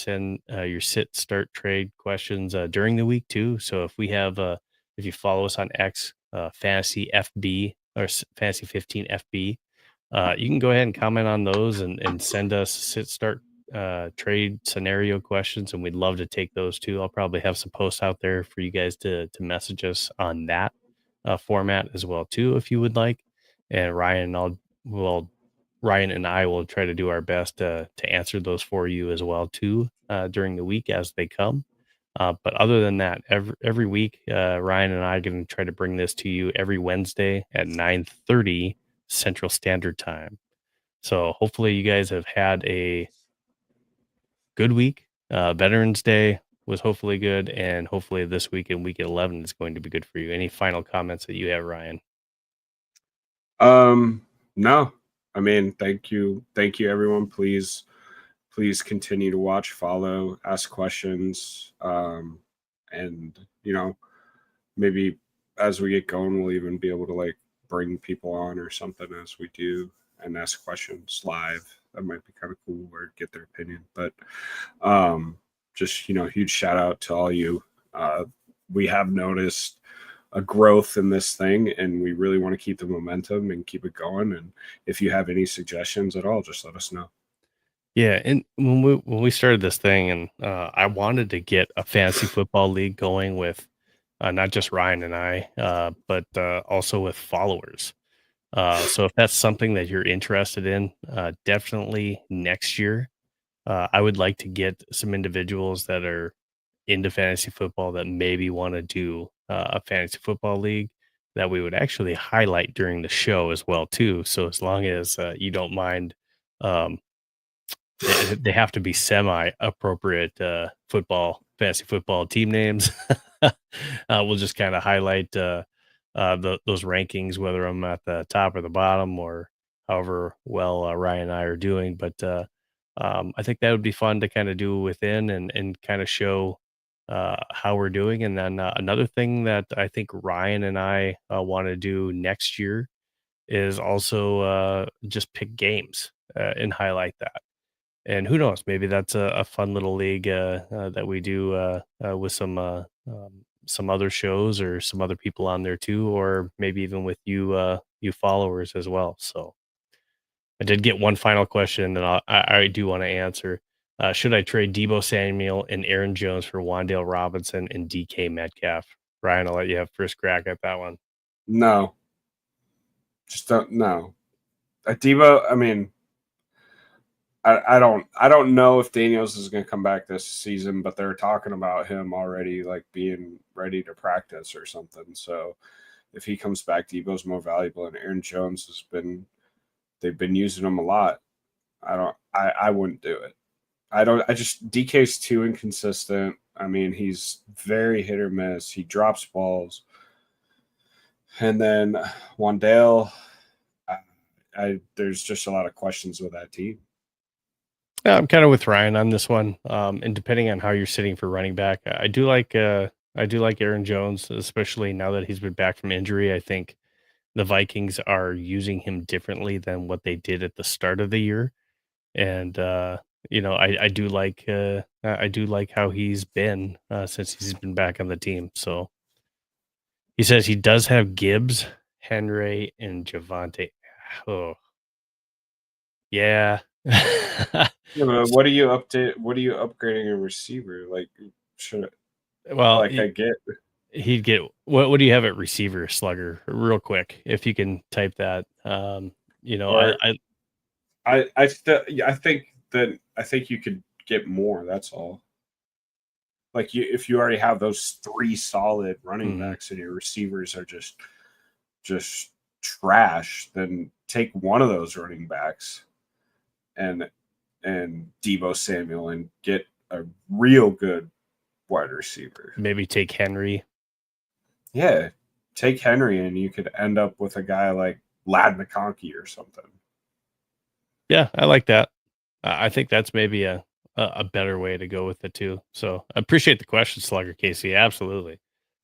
sit, start, trade questions during the week too. So if you follow us on X, Fantasy FB or Fantasy 15 FB, you can go ahead and comment on those and send us sit, start, trade scenario questions, and we'd love to take those too. I'll probably have some posts out there for you guys to message us on that format as well too, if you would like. And Ryan and I will try to do our best to answer those for you as well too during the week as they come. But other than that, every week, Ryan and I are going to try to bring this to you every Wednesday at 9:30 Central Standard Time. So hopefully you guys have had a good week. Veterans Day was hopefully good, and hopefully this week in week 11 is going to be good for you. Any final comments that you have, Ryan? No. I mean, thank you everyone. Please continue to watch, follow, ask questions, and maybe as we get going, we'll even be able to like bring people on or something as we do and ask questions live. That might be kind of cool or get their opinion. But just huge shout out to all you. We have noticed a growth in this thing, and we really want to keep the momentum and keep it going. And if you have any suggestions at all, just let us know. Yeah, and when we started this thing, and I wanted to get a fantasy football league going with not just Ryan and I, but also with followers. So if that's something that you're interested in, definitely next year, I would like to get some individuals that are into fantasy football that maybe want to do a fantasy football league that we would actually highlight during the show as well too. So as long as you don't mind, they have to be semi appropriate fantasy football team names. We'll just kind of highlight those rankings, whether I'm at the top or the bottom or however well Ryan and I are doing. But I think that would be fun to kind of do within and kind of show how we're doing. And then another thing that I think Ryan and I want to do next year is also just pick games and highlight that. And who knows, maybe that's a fun little league that we do with some other shows or some other people on there too, or maybe even with you followers as well. So I did get one final question that I do want to answer. Should I trade Debo Samuel and Aaron Jones for Wandale Robinson and DK Metcalf? Ryan, I'll let you have first crack at that one. No, just don't. No, Debo. I mean, I don't know if Daniels is going to come back this season, but they're talking about him already, like being ready to practice or something. So if he comes back, Debo's more valuable, and Aaron Jones has been. They've been using him a lot. I wouldn't do it. I just DK's too inconsistent. I mean, he's very hit or miss. He drops balls. And then Wandale, there's just a lot of questions with that team. Yeah, I'm kind of with Ryan on this one. And depending on how you're sitting for running back, I do like Aaron Jones, especially now that he's been back from injury. I think the Vikings are using him differently than what they did at the start of the year. And I do like how he's been since he's been back on the team. So he says he does have Gibbs, Henry, and Javante. Oh, yeah. Yeah, but what do you update? What are you upgrading a receiver? Like, should Well, like I get he'd get what do you have at receiver, Slugger? Real quick, if you can type that. or I still I think you could get more. That's all. Like if you already have those three solid running backs and your receivers are just trash, then take one of those running backs and Debo Samuel and get a real good wide receiver. maybe take Henry. Yeah, take Henry and you could end up with a guy like Lad McConkey or something. Yeah, I like that. I think that's maybe a better way to go with it too. So I appreciate the question, Slugger Casey. Absolutely.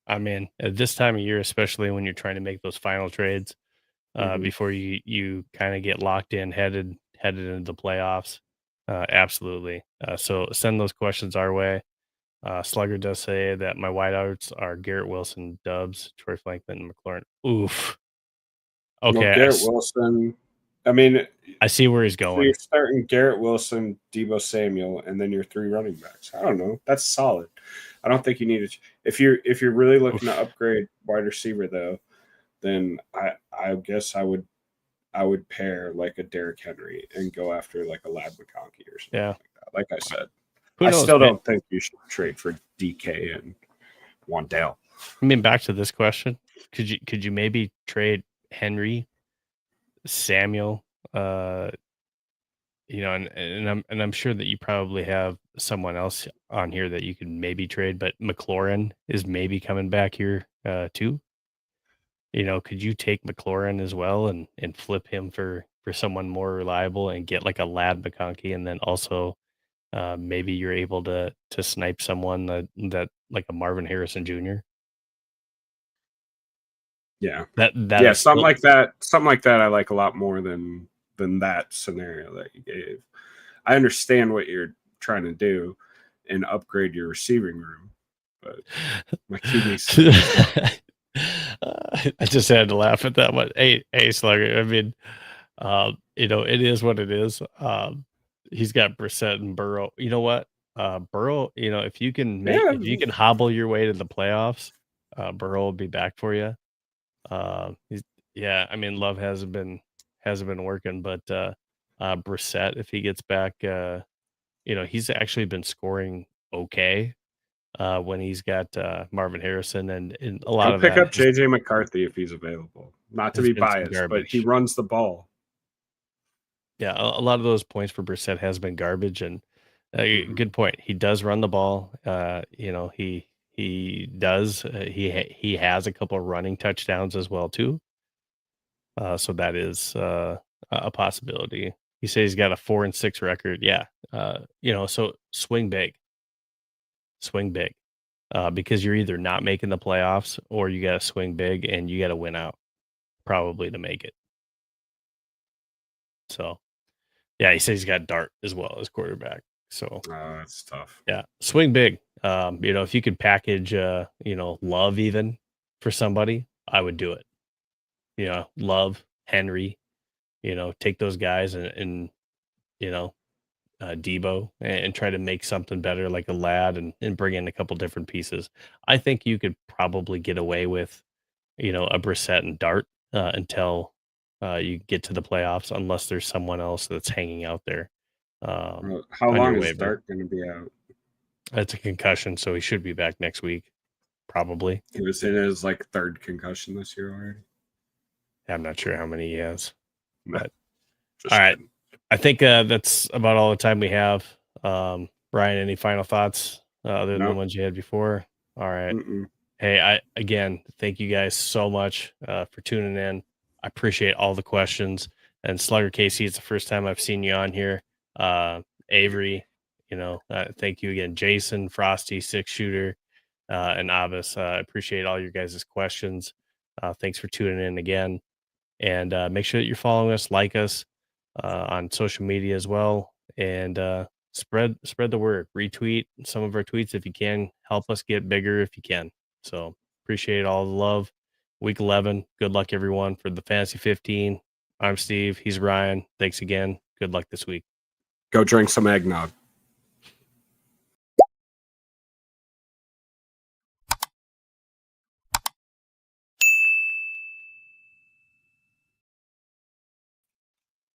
I mean, at this time of year, especially when you're trying to make those final trades, before you kind of get locked in, headed into the playoffs. Absolutely. So send those questions our way. Slugger does say that my wideouts are Garrett Wilson, Dubs, Troy Franklin, and McLaurin. Oof. Well, Okay, Garrett Wilson. I mean, I see where he's so going. you're starting Garrett Wilson, Debo Samuel, and then your three running backs. I don't know. That's solid. I don't think you need to. If you're really looking to upgrade wide receiver though, then I guess I would pair like a Derrick Henry and go after like a Lad McConkey or something like that. Like I said, Who knows, still man? don't think you should trade for DK and Wandale. I mean, back to this question: could you maybe trade Henry, Samuel? And I'm sure that you probably have someone else on here that you could maybe trade, but McLaurin is maybe coming back here too. Could you take McLaurin as well and flip him for someone more reliable and get like a Lad McConkey, and then also maybe you're able to snipe someone that like a Marvin Harrison Jr. Yeah, That yeah, is something like that. Something like that. I like a lot more than that scenario that you gave. I understand what you're trying to do and upgrade your receiving room, but my QB's I just had to laugh at that one. Hey, Slugger. I mean, it is what it is. He's got Brissett and Burrow. You know what? Burrow, if you can if you can hobble your way to the playoffs, Burrow will be back for you. I mean, Love hasn't been working, but Brissett, if he gets back, he's actually been scoring okay when he's got Marvin Harrison, and a lot I'll of pick that up JJ McCarthy if he's available. Not to has be been some biased, but he garbage. runs the ball. Yeah, a lot of those points for Brissett has been garbage, and good point. He does run the ball. He does. He has a couple of running touchdowns as well too. So that is a possibility. He says he's got a 4-6 record. Yeah. So swing big, because you're either not making the playoffs or you got to swing big and you got to win out probably to make it. So, yeah, he says he's got Dart as well as quarterback. So that's tough. Yeah, swing big. If you could package, Love even for somebody, I would do it. Love, Henry, take those guys and Debo and try to make something better like a lad and bring in a couple different pieces. I think you could probably get away with, a Brissett and Dart until you get to the playoffs, unless there's someone else that's hanging out there How on your long is waiver. Dart going to be out? That's a concussion, so he should be back next week, probably. He was in his like third concussion this year already. I'm not sure how many he has. But Just all right. kidding. I think that's about all the time we have. Ryan, any final thoughts other than the Nope. ones you had before? All right. Mm-mm. Hey, again, thank you guys so much for tuning in. I appreciate all the questions. And Slugger Casey, it's the first time I've seen you on here. Avery, thank you again. Jason, Frosty, Six Shooter, and Abbas. I appreciate all your guys' questions. Thanks for tuning in again. And make sure that you're following us, like us on social media as well. And spread the word. Retweet some of our tweets if you can. Help us get bigger if you can. So appreciate all the love. Week 11. Good luck, everyone, for the Fantasy 15. I'm Steve. He's Ryan. Thanks again. Good luck this week. Go drink some eggnog.